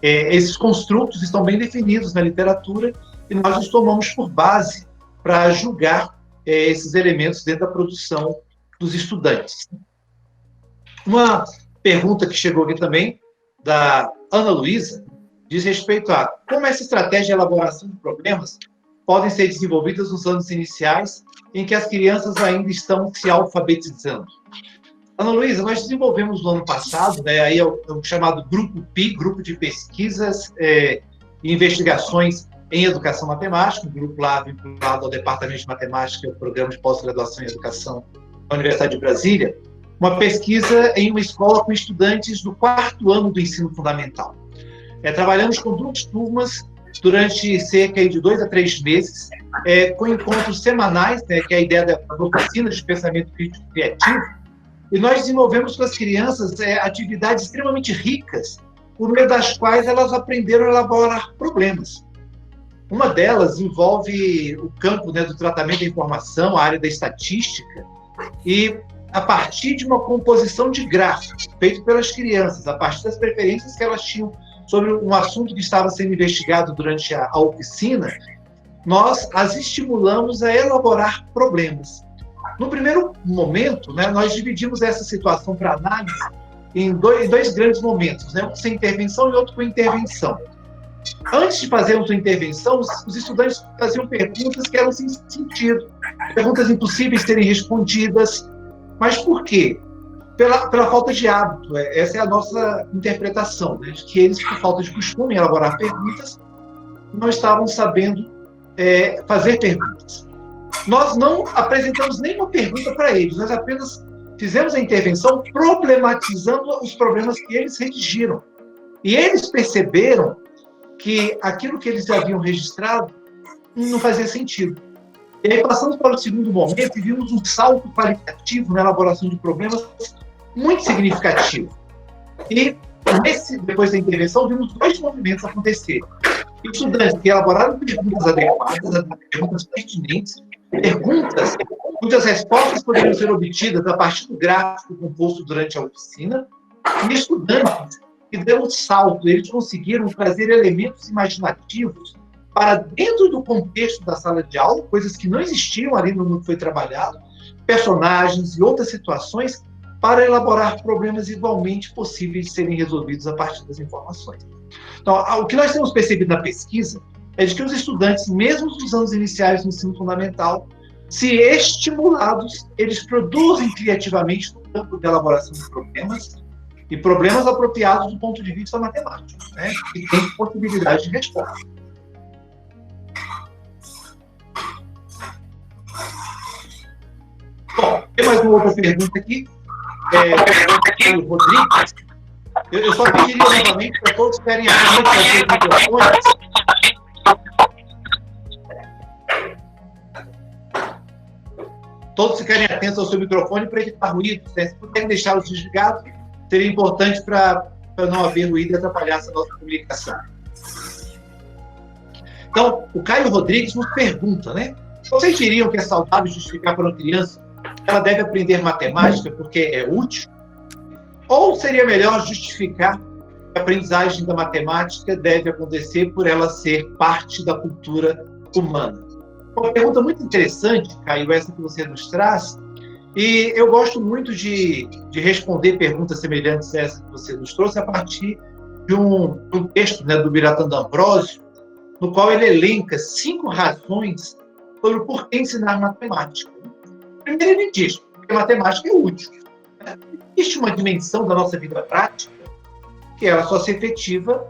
S1: Esses construtos estão bem definidos na literatura e nós os tomamos por base para julgar esses elementos dentro da produção dos estudantes. Uma pergunta que chegou aqui também, da Ana Luísa, diz respeito a como essa estratégia de elaboração de problemas podem ser desenvolvidas nos anos iniciais em que as crianças ainda estão se alfabetizando. Ana Luísa, nós desenvolvemos no ano passado, aí é o chamado Grupo PI, Grupo de Pesquisas e Investigações em Educação Matemática, um grupo lá vinculado ao Departamento de Matemática e ao Programa de Pós-Graduação em Educação da Universidade de Brasília, uma pesquisa em uma escola com estudantes do 4º ano do ensino fundamental. Trabalhamos com 2 turmas durante cerca de 2 a 3 meses, com encontros semanais, que é a ideia das oficinas de pensamento crítico criativo, e nós desenvolvemos com as crianças atividades extremamente ricas, por meio das quais elas aprenderam a elaborar problemas. Uma delas envolve o campo do tratamento da informação, a área da estatística, e a partir de uma composição de gráficos, feito pelas crianças, a partir das preferências que elas tinham sobre um assunto que estava sendo investigado durante a oficina, nós as estimulamos a elaborar problemas. No primeiro momento, nós dividimos essa situação para análise em dois grandes momentos, um sem intervenção e outro com intervenção. Antes de fazermos a intervenção, os estudantes faziam perguntas que eram sem sentido, perguntas impossíveis de serem respondidas. Mas por quê? Pela falta de hábito. Essa é a nossa interpretação, de que eles, por falta de costume em elaborar perguntas, não estavam sabendo fazer perguntas. Nós não apresentamos nenhuma pergunta para eles, nós apenas fizemos a intervenção problematizando os problemas que eles redigiram. E eles perceberam que aquilo que eles haviam registrado não fazia sentido. E aí passamos para o segundo momento e vimos um salto qualitativo na elaboração de problemas muito significativo. E depois da intervenção, vimos 2 movimentos acontecerem. Estudantes que elaboraram perguntas adequadas, perguntas pertinentes, perguntas cujas respostas poderiam ser obtidas a partir do gráfico composto durante a oficina, e estudantes que deram um salto, eles conseguiram trazer elementos imaginativos para dentro do contexto da sala de aula, coisas que não existiam ali no que foi trabalhado, personagens e outras situações, para elaborar problemas igualmente possíveis de serem resolvidos a partir das informações. Então, o que nós temos percebido na pesquisa é de que os estudantes, mesmo nos anos iniciais do ensino fundamental, se estimulados, eles produzem criativamente no campo de elaboração de problemas, e problemas apropriados do ponto de vista matemático, que tem possibilidade de resposta. Bom, tem mais uma outra pergunta aqui. O Rodrigues. Eu só pediria novamente para todos ficarem atentos aos seus microfones. Todos ficarem atentos ao seu microfone para evitar ruído. Se puderem deixá-los desligados, seria importante para não haver ruído e atrapalhar essa nossa comunicação. Então, o Caio Rodrigues nos pergunta, vocês diriam que é saudável justificar para uma criança que ela deve aprender matemática porque é útil? Ou seria melhor justificar que a aprendizagem da matemática deve acontecer por ela ser parte da cultura humana? Uma pergunta muito interessante, Caio, essa que você nos traz, e eu gosto muito de responder perguntas semelhantes a essa que você nos trouxe a partir de um texto do Biratan D'Ambrosio, no qual ele elenca 5 razões sobre o porquê ensinar matemática. Primeiro, ele diz que a matemática é útil. Existe uma dimensão da nossa vida prática que ela só se efetiva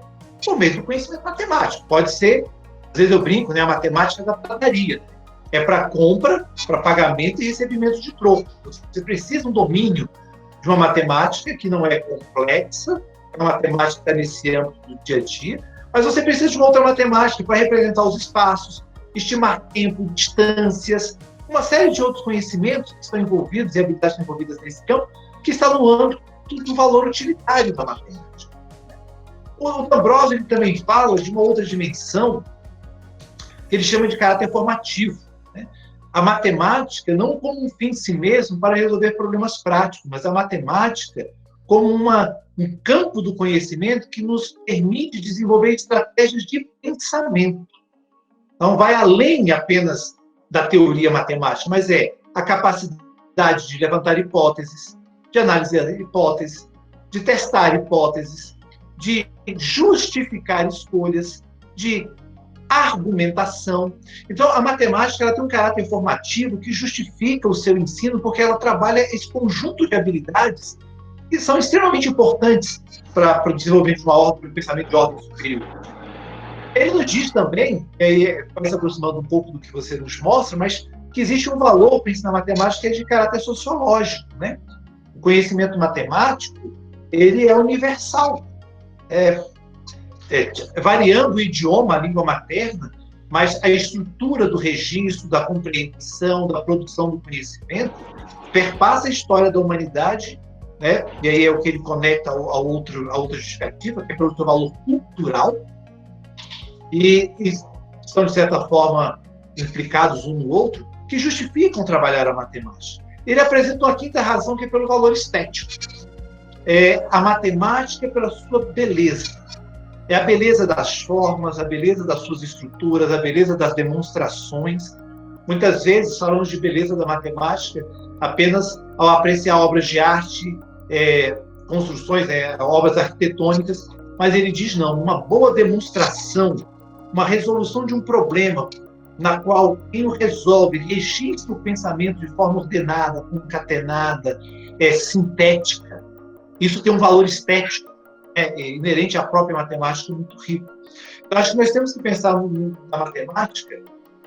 S1: por meio do conhecimento matemático. Pode ser, às vezes eu brinco, a matemática da padaria. É para compra, para pagamento e recebimento de troco. Você precisa de um domínio de uma matemática que não é complexa, é uma matemática que está nesse âmbito do dia a dia, mas você precisa de uma outra matemática para representar os espaços, estimar tempo, distâncias, uma série de outros conhecimentos que estão envolvidos e habilidades envolvidas nesse campo, que está no âmbito muito do valor utilitário da matemática. O D'Ambrosio também fala de uma outra dimensão que ele chama de caráter formativo, né? A matemática não como um fim em si mesmo para resolver problemas práticos, mas a matemática como um campo do conhecimento que nos permite desenvolver estratégias de pensamento. Então, vai além apenas da teoria matemática, mas é a capacidade de levantar hipóteses, de analisar hipóteses, de testar hipóteses, de justificar escolhas, de argumentação. Então, a matemática ela tem um caráter formativo que justifica o seu ensino, porque ela trabalha esse conjunto de habilidades que são extremamente importantes para o desenvolvimento de uma ordem, do pensamento de ordem superior. Ele nos diz também, e aí vai se aproximando um pouco do que você nos mostra, mas que existe um valor para ensinar matemática que é de caráter sociológico, né? O conhecimento matemático, ele é universal. Variando o idioma, a língua materna, mas a estrutura do registro, da compreensão, da produção do conhecimento, perpassa a história da humanidade, né? E aí é o que ele conecta a outra justificativa, que é pelo seu valor cultural, e estão, de certa forma, implicados um no outro, que justificam trabalhar a matemática. Ele apresentou a quinta razão, que é pelo valor estético. A matemática é pela sua beleza. É a beleza das formas, a beleza das suas estruturas, a beleza das demonstrações. Muitas vezes falamos de beleza da matemática apenas ao apreciar obras de arte, construções, obras arquitetônicas, mas ele diz não, uma boa demonstração, uma resolução de um problema na qual quem o resolve registra o pensamento de forma ordenada, concatenada, sintética. Isso tem um valor estético inerente à própria matemática muito rico. Então, acho que nós temos que pensar na matemática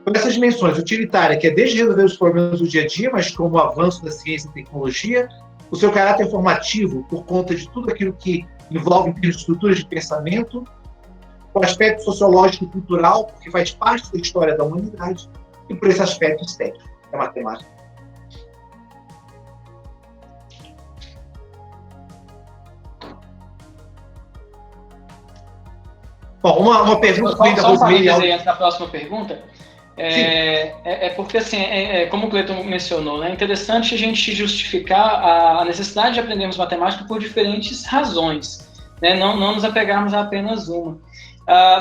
S1: com essas dimensões: utilitária, que é desde resolver os problemas do dia a dia, mas como o avanço da ciência e tecnologia, o seu caráter formativo, por conta de tudo aquilo que envolve estruturas de pensamento, o aspecto sociológico e cultural, que faz parte da história da humanidade, e por esse aspecto estético da matemática. Bom, uma pergunta que vem da Rosemary.
S2: Antes da próxima pergunta, porque, assim, como o Cleiton mencionou, né, é interessante a gente justificar a necessidade de aprendermos matemática por diferentes razões, né, não nos apegarmos a apenas uma.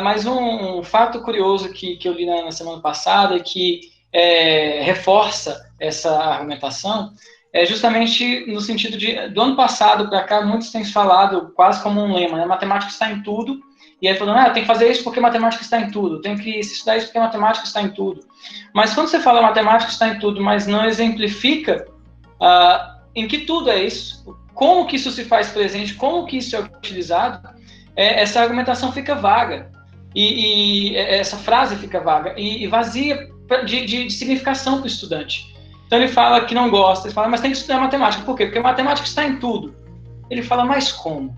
S2: Mas um fato curioso que eu li na semana passada e que reforça essa argumentação é justamente no sentido do ano passado para cá, muitos têm falado quase como um lema, né, matemática está em tudo. E aí falando, tem que fazer isso porque matemática está em tudo, tem que estudar isso porque matemática está em tudo. Mas quando você fala matemática está em tudo, mas não exemplifica em que tudo é isso, como que isso se faz presente, como que isso é utilizado, essa argumentação fica vaga. E essa frase fica vaga e vazia de significação para o estudante. Então ele fala que não gosta, ele fala, mas tem que estudar matemática. Por quê? Porque matemática está em tudo. Ele fala, mas como?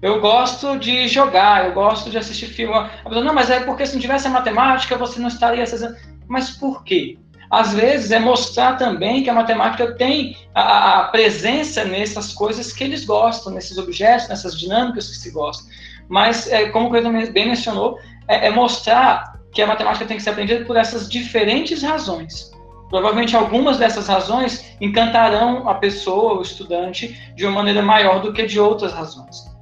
S2: Eu gosto de jogar, eu gosto de assistir filme. Não, mas é porque se não tivesse a matemática, você não estaria acessando. Mas por quê? Às vezes é mostrar também que a matemática tem a presença nessas coisas que eles gostam, nesses objetos, nessas dinâmicas que se gostam. Mas, como o Cleiton bem mencionou, é mostrar que a matemática tem que ser aprendida por essas diferentes razões. Provavelmente algumas dessas razões encantarão a pessoa, o estudante, de uma maneira maior do que de outras razões.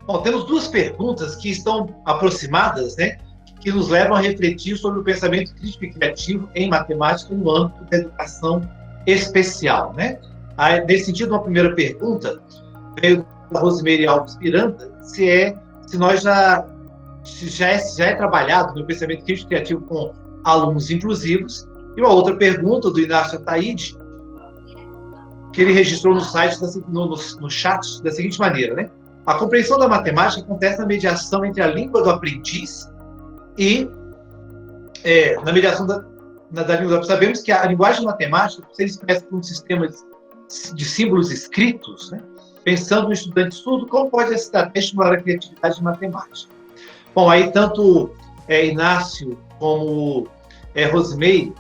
S1: Bom, temos duas perguntas que estão aproximadas, né, que nos levam a refletir sobre o pensamento crítico e criativo em matemática no âmbito da educação especial, né? Nesse sentido, uma primeira pergunta veio da Rosemary Alves Miranda, se nós já é trabalhado no pensamento crítico e criativo com alunos inclusivos, e uma outra pergunta do Inácio Ataíde, que ele registrou no site, no chat, da seguinte maneira, né? A compreensão da matemática acontece na mediação entre a língua do aprendiz e na mediação da língua do aprendiz. Sabemos que a linguagem matemática precisa ser expressa por um sistema de símbolos escritos, né? Pensando no estudante surdo, como pode essa estratégia estimular a criatividade de matemática? Bom, aí tanto Inácio como Rosemary,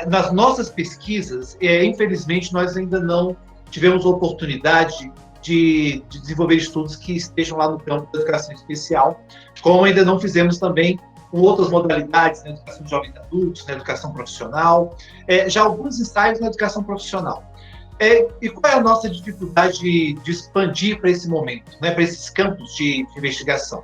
S1: nas nossas pesquisas, infelizmente, nós ainda não tivemos a oportunidade de desenvolver estudos que estejam lá no campo da educação especial, como ainda não fizemos também com outras modalidades, na educação de jovens adultos, na educação profissional, já alguns ensaios na educação profissional. E qual é a nossa dificuldade de expandir para esse momento, né, para esses campos de investigação?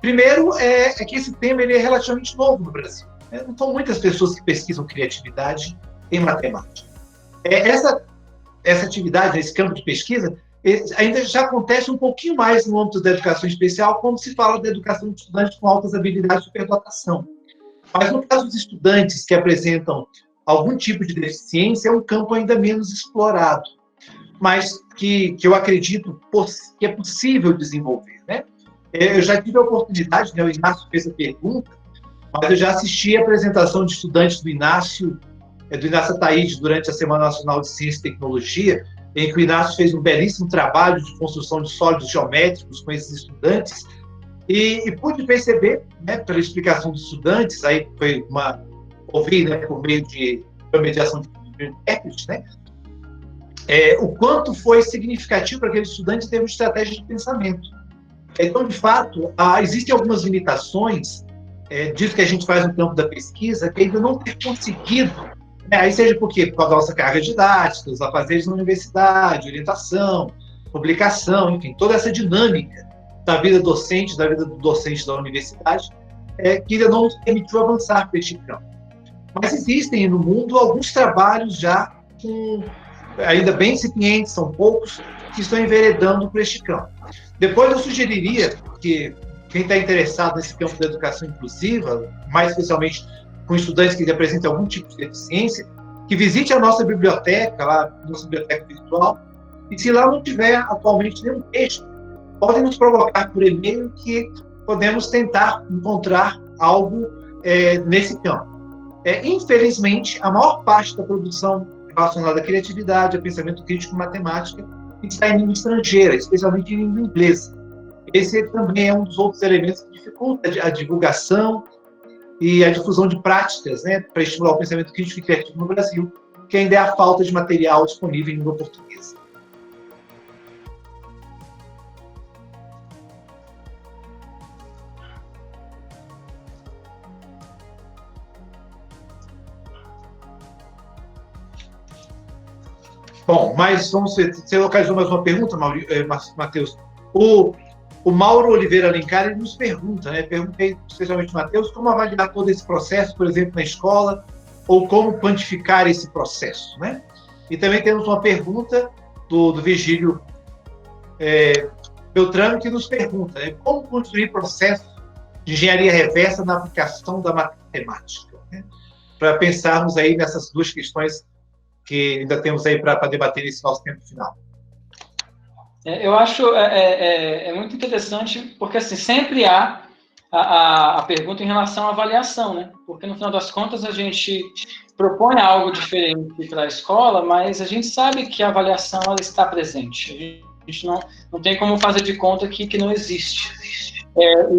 S1: Primeiro, é que esse tema ele é relativamente novo no Brasil. Né? Não são muitas pessoas que pesquisam criatividade em matemática. Essa atividade, esse campo de pesquisa, ainda já acontece um pouquinho mais no âmbito da educação especial, quando se fala da educação de estudantes com altas habilidades de superdotação. Mas no caso dos estudantes que apresentam algum tipo de deficiência, é um campo ainda menos explorado, mas que eu acredito que é possível desenvolver. Né? Eu já tive a oportunidade, né, o Inácio fez a pergunta, mas eu já assisti a apresentação de estudantes do Inácio Ataíde, durante a Semana Nacional de Ciência e Tecnologia, em que o Inácio fez um belíssimo trabalho de construção de sólidos geométricos com esses estudantes, e pude perceber, né, pela explicação dos estudantes, aí foi ouvi, né, por meio de mediação de intérpretes, né, o quanto foi significativo para aqueles estudantes ter uma estratégia de pensamento. Então, de fato, existem algumas limitações disso que a gente faz no campo da pesquisa, que ainda não tem conseguido, né, aí seja por causa da nossa carga didática, os afazeres na universidade, orientação, publicação, enfim, toda essa dinâmica da vida do docente da universidade, que ainda não nos permitiu avançar para este campo. Mas existem no mundo alguns trabalhos já ainda bem incipientes, são poucos, que estão enveredando por este campo. Depois eu sugeriria que quem está interessado nesse campo da educação inclusiva, mais especialmente com estudantes que apresentem algum tipo de deficiência, que visite a nossa biblioteca, nossa biblioteca virtual, e se lá não tiver atualmente nenhum texto, podem nos provocar por e-mail que podemos tentar encontrar algo nesse campo. Infelizmente, a maior parte da produção relacionada à criatividade, a pensamento crítico e matemática, está em língua estrangeira, especialmente em língua inglesa. Esse também é um dos outros elementos que dificulta a divulgação e a difusão de práticas, né, para estimular o pensamento crítico e criativo no Brasil, que ainda é a falta de material disponível em língua portuguesa. Bom, mas vamos ver, você localizou mais uma pergunta, Matheus? O Mauro Oliveira Alencar, ele nos pergunta, né? Perguntei especialmente ao Matheus, como avaliar todo esse processo, por exemplo, na escola, ou como quantificar esse processo, né? E também temos uma pergunta do Virgílio Beltrame, que nos pergunta, né? Como construir processos de engenharia reversa na aplicação da matemática, né? Para pensarmos aí nessas duas questões que ainda temos aí para debater nesse nosso tempo final.
S2: Eu acho muito interessante, porque assim, sempre há a pergunta em relação à avaliação, né? Porque no final das contas a gente propõe algo diferente para a escola, mas a gente sabe que a avaliação ela está presente. A gente não tem como fazer de conta que não existe.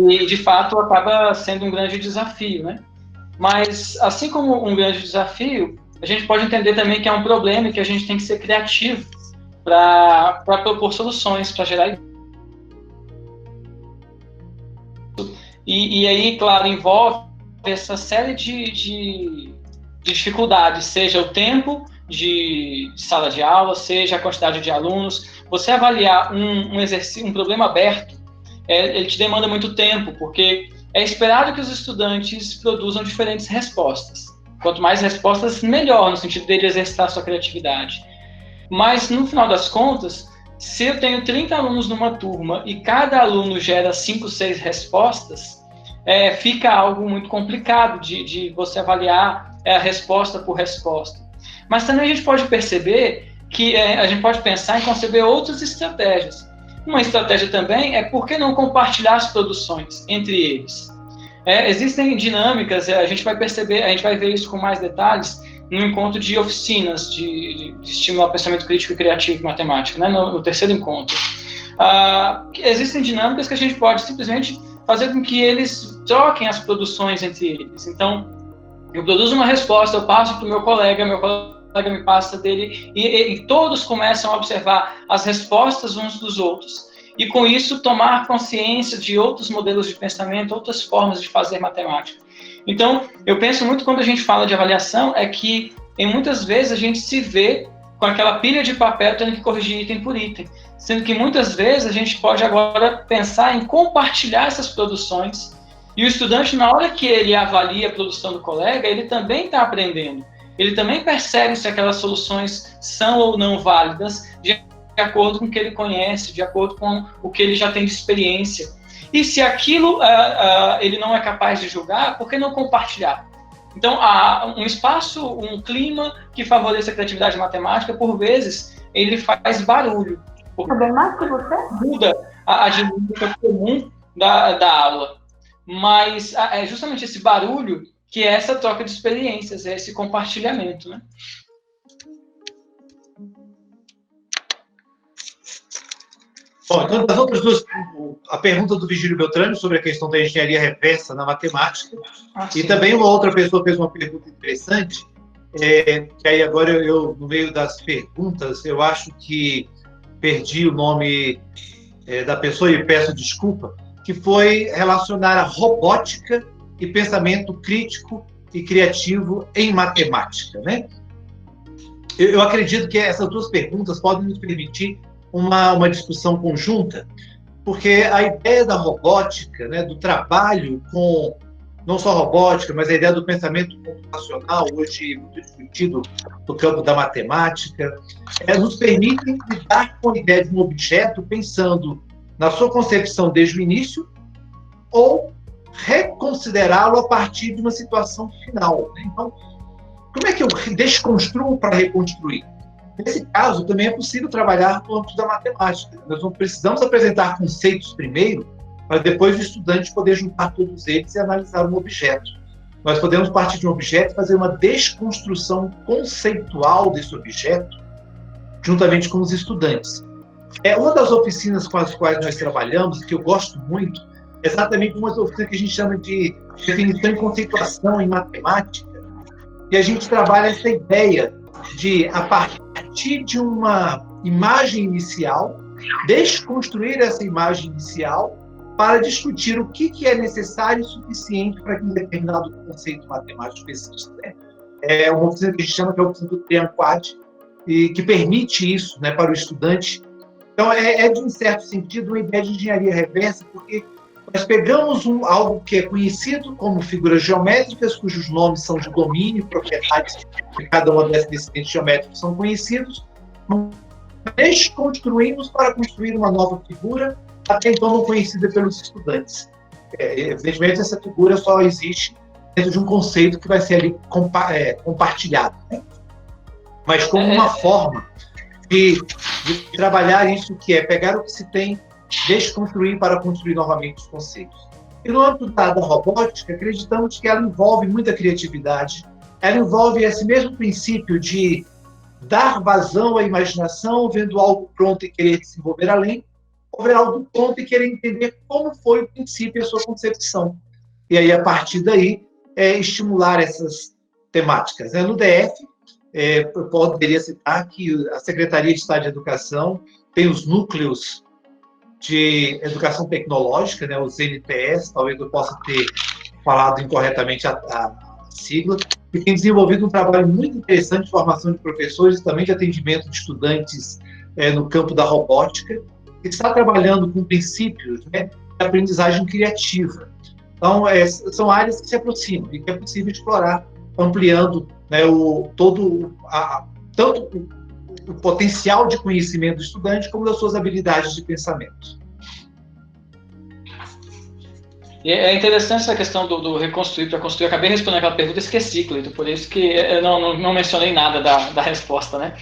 S2: E de fato acaba sendo um grande desafio, né? Mas assim como um grande desafio, a gente pode entender também que é um problema e que a gente tem que ser criativo para propor soluções, para gerar. E aí, claro, envolve essa série de dificuldades, seja o tempo de sala de aula, seja a quantidade de alunos. Você avaliar um exercício, um problema aberto, ele te demanda muito tempo, porque é esperado que os estudantes produzam diferentes respostas. Quanto mais respostas, melhor, no sentido dele exercitar a sua criatividade. Mas, no final das contas, se eu tenho 30 alunos numa turma e cada aluno gera 5, 6 respostas, fica algo muito complicado de você avaliar resposta por resposta. Mas também a gente pode perceber que a gente pode pensar em conceber outras estratégias. Uma estratégia também é por que não compartilhar as produções entre eles. Existem dinâmicas, a gente vai perceber, a gente vai ver isso com mais detalhes no encontro de oficinas de estímulo ao pensamento crítico e criativo e matemática, né, no terceiro encontro. Existem dinâmicas que a gente pode simplesmente fazer com que eles troquem as produções entre eles. Então, eu produzo uma resposta, eu passo para o meu colega me passa dele, e todos começam a observar as respostas uns dos outros, e com isso tomar consciência de outros modelos de pensamento, outras formas de fazer matemática. Então, eu penso muito quando a gente fala de avaliação, é que muitas vezes a gente se vê com aquela pilha de papel tendo que corrigir item por item, sendo que muitas vezes a gente pode agora pensar em compartilhar essas produções, e o estudante, na hora que ele avalia a produção do colega, ele também está aprendendo, ele também percebe se aquelas soluções são ou não válidas, de acordo com o que ele conhece, de acordo com o que ele já tem de experiência. E se aquilo ele não é capaz de julgar, por que não compartilhar? Então, um espaço, um clima que favoreça a criatividade matemática, por vezes, ele faz barulho.
S4: Também mais que você?
S2: Muda a dinâmica comum da aula. Mas é justamente esse barulho que é essa troca de experiências, é esse compartilhamento, né?
S1: Bom, então, das outras duas, a pergunta do Vigílio Beltrame sobre a questão da engenharia reversa na matemática, e também uma outra pessoa fez uma pergunta interessante, que aí agora eu, no meio das perguntas, eu acho que perdi o nome da pessoa e peço desculpa, que foi relacionar a robótica e pensamento crítico e criativo em matemática, né? Eu acredito que essas duas perguntas podem nos permitir uma discussão conjunta, porque a ideia da robótica, né, do trabalho com, não só robótica, mas a ideia do pensamento computacional, hoje muito discutido no campo da matemática, nos permite lidar com a ideia de um objeto pensando na sua concepção desde o início ou reconsiderá-lo a partir de uma situação final. Então, como é que eu desconstruo para reconstruir? Nesse caso, também é possível trabalhar no âmbito da matemática. Nós não precisamos apresentar conceitos primeiro, para depois o estudante poder juntar todos eles e analisar um objeto. Nós podemos partir de um objeto e fazer uma desconstrução conceitual desse objeto, juntamente com os estudantes. Uma das oficinas com as quais nós trabalhamos, que eu gosto muito, é exatamente uma oficina que a gente chama de definição e conceituação em matemática, e a gente trabalha essa ideia de, a partir de uma imagem inicial, desconstruir essa imagem inicial para discutir o que é necessário e suficiente para que um determinado conceito matemático exista. É uma oficina que a gente chama que é a oficina do Trianquad, e que permite isso, né, para o estudante. Então, de um certo sentido, uma ideia de engenharia reversa, porque nós pegamos algo que é conhecido como figuras geométricas, cujos nomes são de domínio, propriedades de cada uma desses descendentes geométricos são conhecidos, desconstruímos para construir uma nova figura, até então não conhecida pelos estudantes. Evidentemente, essa figura só existe dentro de um conceito que vai ser ali compartilhado, né? Mas como uma forma de trabalhar isso, que é pegar o que se tem, desconstruir para construir novamente os conceitos. E no âmbito da robótica, acreditamos que ela envolve muita criatividade, ela envolve esse mesmo princípio de dar vazão à imaginação, vendo algo pronto e querer desenvolver além, ou ver algo pronto e querer entender como foi o princípio e a sua concepção. E aí, a partir daí, estimular essas temáticas. No DF, eu poderia citar que a Secretaria de Estado de Educação tem os núcleos de educação tecnológica, né, os NPS, talvez eu possa ter falado incorretamente a sigla, que tem desenvolvido um trabalho muito interessante de formação de professores e também de atendimento de estudantes no campo da robótica, que está trabalhando com princípios, né, de aprendizagem criativa. Então, são áreas que se aproximam e que é possível explorar, ampliando, né, tanto o potencial de conhecimento do estudante como das suas habilidades de pensamento.
S2: E é interessante essa questão do reconstruir para construir. Eu acabei respondendo aquela pergunta e esqueci, Cleiton, por isso que eu não mencionei nada da resposta, né?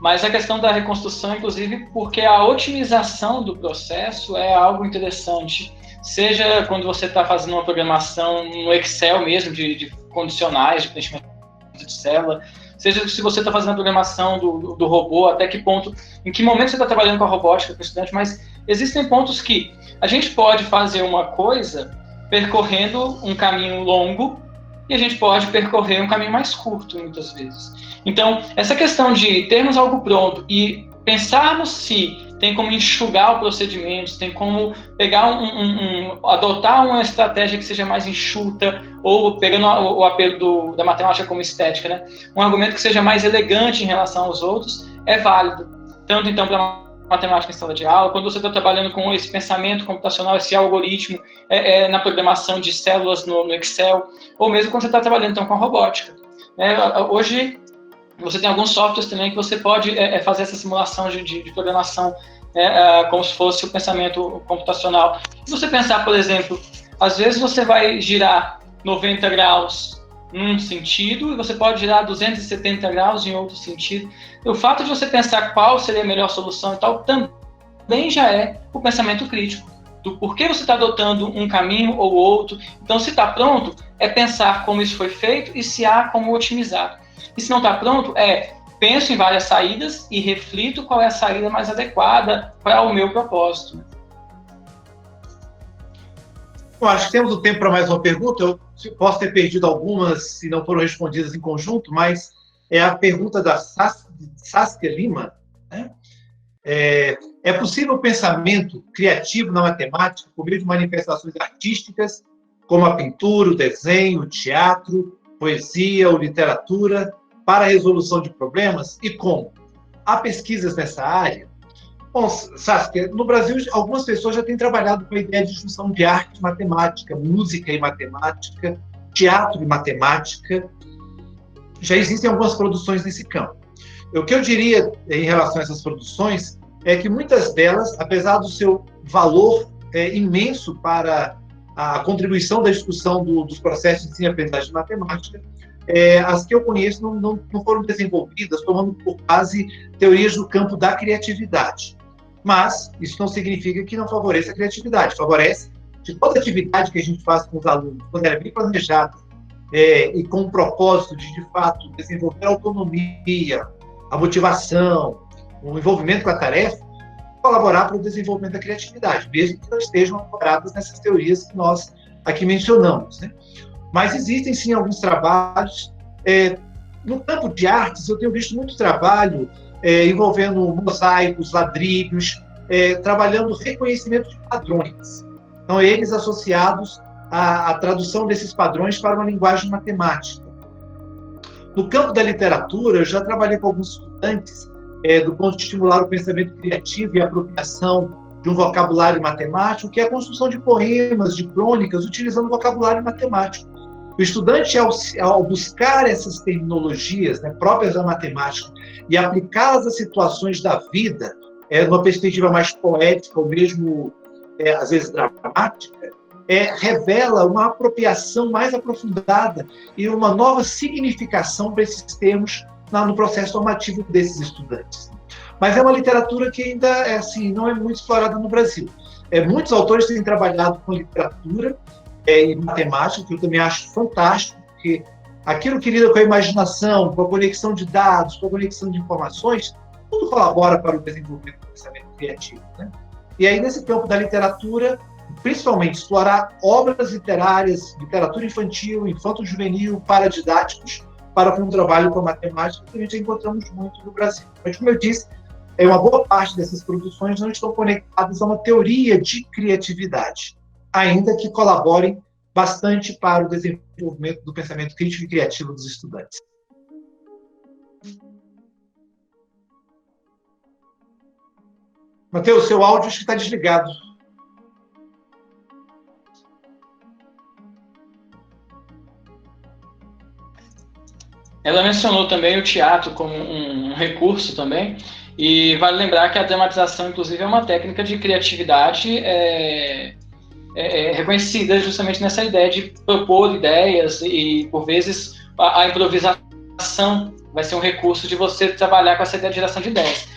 S2: Mas a questão da reconstrução, inclusive, porque a otimização do processo é algo interessante. Seja quando você está fazendo uma programação no Excel mesmo, de condicionais, de preenchimento de célula, seja se você está fazendo a programação do robô, até que ponto, em que momento você está trabalhando com a robótica com o estudante, mas existem pontos que a gente pode fazer uma coisa percorrendo um caminho longo e a gente pode percorrer um caminho mais curto, muitas vezes. Então, essa questão de termos algo pronto e pensarmos se tem como enxugar o procedimento, tem como pegar adotar uma estratégia que seja mais enxuta, ou pegando o apelo da matemática como estética, né? Um argumento que seja mais elegante em relação aos outros, é válido. Tanto, então, para matemática em sala de aula, quando você está trabalhando com esse pensamento computacional, esse algoritmo na programação de células no Excel, ou mesmo quando você está trabalhando, então, com a robótica. Hoje, você tem alguns softwares também que você pode fazer essa simulação de programação como se fosse o pensamento computacional. Se você pensar, por exemplo, às vezes você vai girar 90 graus num sentido e você pode girar 270 graus em outro sentido. E o fato de você pensar qual seria a melhor solução e tal, também já é o pensamento crítico, do porquê você está adotando um caminho ou outro. Então, se está pronto, é pensar como isso foi feito e se há como otimizar. E se não está pronto, penso em várias saídas e reflito qual é a saída mais adequada para o meu propósito.
S1: Bom, acho que temos o tempo para mais uma pergunta. Eu posso ter perdido algumas se não foram respondidas em conjunto, mas é a pergunta da Saskia Lima, né? É possível o pensamento criativo na matemática por meio de manifestações artísticas, como a pintura, o desenho, o teatro, poesia ou literatura, para a resolução de problemas? E como? Há pesquisas nessa área? Bom, Saskia, no Brasil, algumas pessoas já têm trabalhado com a ideia de junção de arte e matemática, música e matemática, teatro e matemática. Já existem algumas produções nesse campo. O que eu diria em relação a essas produções é que muitas delas, apesar do seu valor imenso para a contribuição da discussão dos processos de ensino e aprendizagem de matemática, as que eu conheço não foram desenvolvidas tomando por base teorias do campo da criatividade. Mas isso não significa que não favoreça a criatividade. Favorece que toda atividade que a gente faz com os alunos, quando ela é bem planejada e com o propósito de fato, desenvolver a autonomia, a motivação, o envolvimento com a tarefa, colaborar para o desenvolvimento da criatividade, mesmo que não estejam apoiadas nessas teorias que nós aqui mencionamos, né? Mas existem, sim, alguns trabalhos. No campo de artes, eu tenho visto muito trabalho envolvendo mosaicos, ladrilhos, trabalhando reconhecimento de padrões. Então, eles associados à tradução desses padrões para uma linguagem matemática. No campo da literatura, eu já trabalhei com alguns estudantes do ponto de estimular o pensamento criativo e a apropriação de um vocabulário matemático, que é a construção de poemas, de crônicas, utilizando vocabulário matemático. O estudante, ao buscar essas terminologias, né, próprias da matemática e aplicá-las às situações da vida, numa perspectiva mais poética ou mesmo, às vezes, dramática, revela uma apropriação mais aprofundada e uma nova significação para esses termos no processo formativo desses estudantes. Mas é uma literatura que ainda não é muito explorada no Brasil. Muitos autores têm trabalhado com literatura e matemática, que eu também acho fantástico, porque aquilo que lida com a imaginação, com a conexão de dados, com a conexão de informações, tudo colabora para o desenvolvimento do pensamento criativo, né? E aí, nesse campo da literatura, principalmente explorar obras literárias, literatura infantil, infanto-juvenil, paradidáticos, para um trabalho com a matemática, que a gente encontramos muito no Brasil. Mas, como eu disse, uma boa parte dessas produções não estão conectadas a uma teoria de criatividade, ainda que colaborem bastante para o desenvolvimento do pensamento crítico e criativo dos estudantes. Mateus, seu áudio acho que está desligado.
S2: Ela mencionou também o teatro como um recurso também, e vale lembrar que a dramatização, inclusive, é uma técnica de criatividade reconhecida justamente nessa ideia de propor ideias e, por vezes, a improvisação vai ser um recurso de você trabalhar com essa ideia de geração de ideias.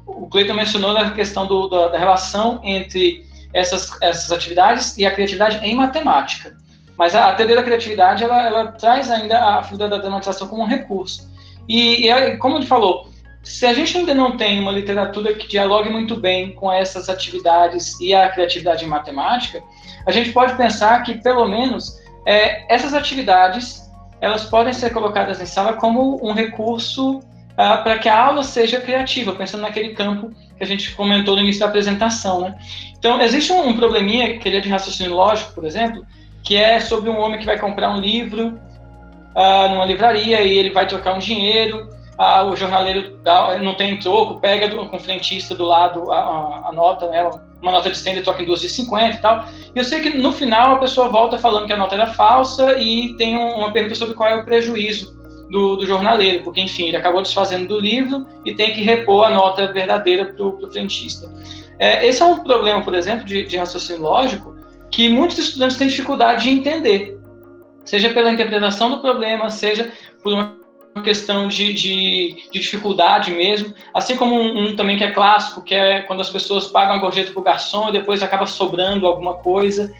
S2: O Cleiton mencionou a questão da relação entre essas atividades e a criatividade em matemática. Mas a teoria da criatividade, ela traz ainda a figura da dramatização como um recurso. E como ele falou, se a gente ainda não tem uma literatura que dialogue muito bem com essas atividades e a criatividade em matemática, a gente pode pensar que, pelo menos, essas atividades, elas podem ser colocadas em sala como um recurso para que a aula seja criativa, pensando naquele campo que a gente comentou no início da apresentação, né? Então, existe um probleminha, que ele é de raciocínio lógico, por exemplo, que é sobre um homem que vai comprar um livro numa livraria e ele vai trocar um dinheiro, o jornaleiro não tem troco, pega com o frentista do lado a nota, né, uma nota de 100 e troca em 2,50 e tal. E eu sei que no final a pessoa volta falando que a nota era falsa e tem uma pergunta sobre qual é o prejuízo do jornaleiro, porque, enfim, ele acabou desfazendo do livro e tem que repor a nota verdadeira para o frentista. Esse é um problema, por exemplo, de raciocínio lógico, que muitos estudantes têm dificuldade de entender, seja pela interpretação do problema, seja por uma questão de dificuldade mesmo, assim como um também que é clássico, que é quando as pessoas pagam a gorjeta para o garçom e depois acaba sobrando alguma coisa.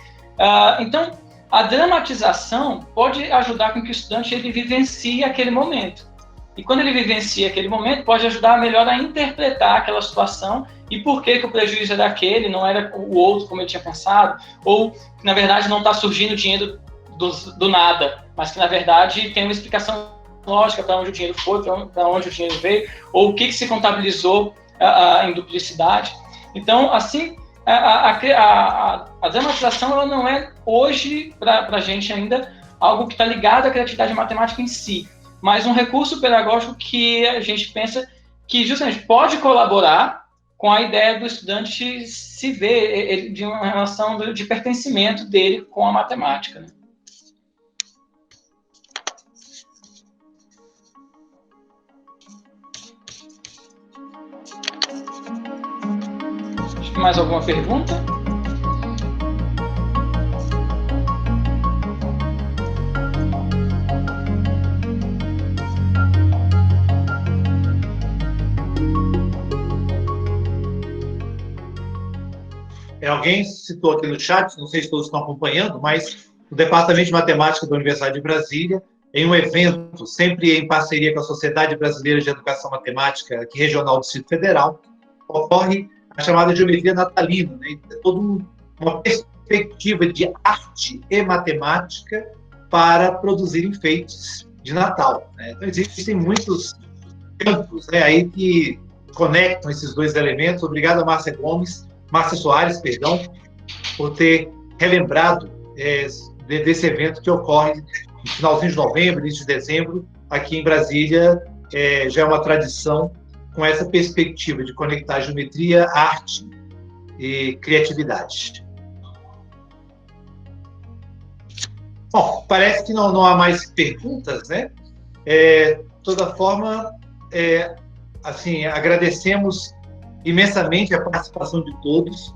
S2: Então, a dramatização pode ajudar com que o estudante ele vivencie aquele momento. E quando ele vivencia aquele momento, pode ajudar melhor a interpretar aquela situação e por que o prejuízo é daquele, não era o outro como ele tinha pensado, ou que, na verdade, não está surgindo dinheiro do nada, mas que, na verdade, tem uma explicação lógica para onde o dinheiro foi, para onde o dinheiro veio, ou o que se contabilizou em duplicidade. Então, assim, a dramatização ela não é, hoje, para a gente ainda, algo que está ligado à criatividade matemática em si, mas um recurso pedagógico que a gente pensa que justamente pode colaborar com a ideia do estudante se ver de uma relação de pertencimento dele com a matemática, né? Mais alguma pergunta?
S1: Alguém citou aqui no chat, não sei se todos estão acompanhando, mas o Departamento de Matemática da Universidade de Brasília, em um evento, sempre em parceria com a Sociedade Brasileira de Educação Matemática, aqui regional do Distrito Federal, ocorre a chamada geometria natalina, né? Toda uma perspectiva de arte e matemática para produzir enfeites de Natal, né? Então, existem muitos campos, né, aí que conectam esses dois elementos. Obrigado a Márcia Soares, por ter relembrado desse evento que ocorre no finalzinho de novembro, início de dezembro, aqui em Brasília. Já é uma tradição com essa perspectiva de conectar geometria, arte e criatividade. Bom, parece que não há mais perguntas, né? De toda forma, assim, agradecemos imensamente a participação de todos.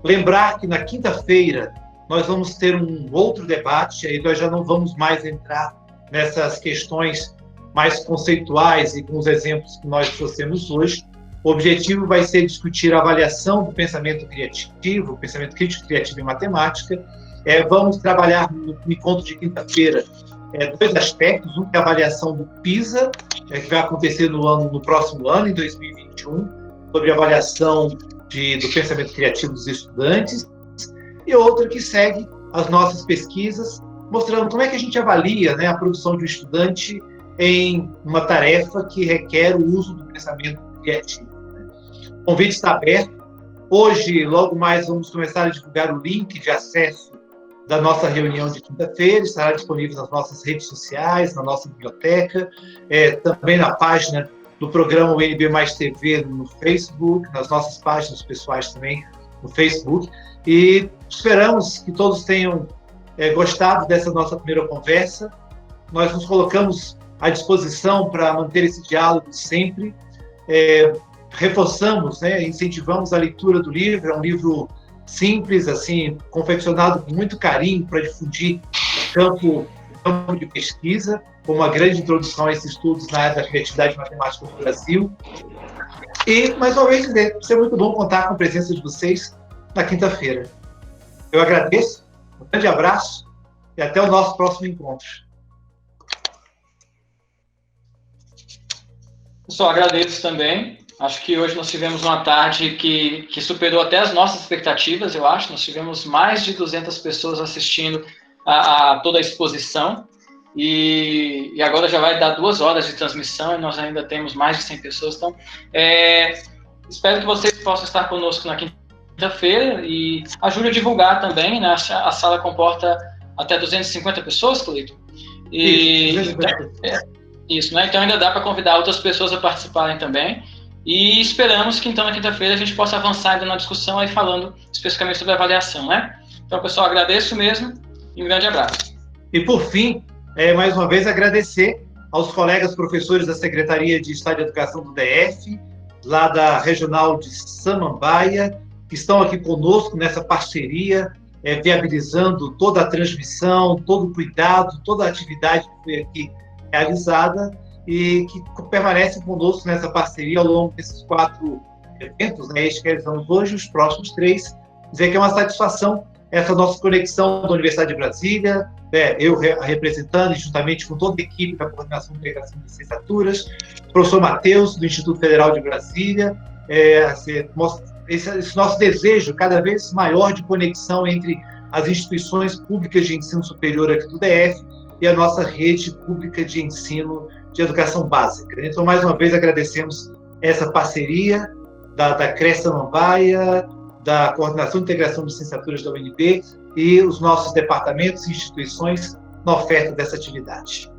S1: Lembrar que na quinta-feira nós vamos ter um outro debate, aí nós já não vamos mais entrar nessas questões mais conceituais e com os exemplos que nós trouxemos hoje. O objetivo vai ser discutir a avaliação do pensamento criativo, pensamento crítico criativo em matemática. Vamos trabalhar no encontro de quinta-feira dois aspectos. Um que é a avaliação do PISA, que vai acontecer no próximo ano, em 2021, sobre a avaliação do pensamento criativo dos estudantes, e outro que segue as nossas pesquisas, mostrando como é que a gente avalia, né, a produção de um estudante em uma tarefa que requer o uso do pensamento criativo. O convite está aberto. Hoje, logo mais, vamos começar a divulgar o link de acesso da nossa reunião de quinta-feira. Estará disponível nas nossas redes sociais, na nossa biblioteca, também na página do programa UNB Mais TV no Facebook, nas nossas páginas pessoais também no Facebook. E esperamos que todos tenham gostado dessa nossa primeira conversa. Nós nos colocamos à disposição para manter esse diálogo sempre. Reforçamos, né, incentivamos a leitura do livro. É um livro simples, assim, confeccionado com muito carinho para difundir o campo de pesquisa, com uma grande introdução a esses estudos na área da criatividade matemática no Brasil. E, mais uma vez, vai ser muito bom contar com a presença de vocês na quinta-feira. Eu agradeço, um grande abraço e até o nosso próximo encontro.
S2: Pessoal, agradeço também. Acho que hoje nós tivemos uma tarde que superou até as nossas expectativas, eu acho. Nós tivemos mais de 200 pessoas assistindo a toda a exposição. E agora já vai dar 2 horas de transmissão e nós ainda temos mais de 100 pessoas. Então, espero que vocês possam estar conosco na quinta-feira e ajude a divulgar também, né? A sala comporta até 250 pessoas, Cleiton. Isso, né? Então ainda dá para convidar outras pessoas a participarem também. E esperamos que então na quinta-feira a gente possa avançar ainda na discussão aí falando especificamente sobre a avaliação, né? Então, pessoal, agradeço mesmo e um grande abraço.
S1: E por fim, mais uma vez agradecer aos colegas professores da Secretaria de Estado de Educação do DF, lá da Regional de Samambaia, que estão aqui conosco nessa parceria, viabilizando toda a transmissão, todo o cuidado, toda a atividade que foi aqui realizada e que permanece conosco nessa parceria ao longo desses 4 eventos, né, este que realizamos hoje, os próximos 3. Dizer que é uma satisfação essa nossa conexão da Universidade de Brasília, eu representando, juntamente com toda a equipe da Coordenação de Integração de Licenciaturas, o professor Matheus, do Instituto Federal de Brasília, esse nosso desejo cada vez maior de conexão entre as instituições públicas de ensino superior aqui do DF e a nossa rede pública de ensino de educação básica. Então, mais uma vez, agradecemos essa parceria da CRES Samambaia, da Coordenação de Integração de Licenciaturas da UNB e os nossos departamentos e instituições na oferta dessa atividade.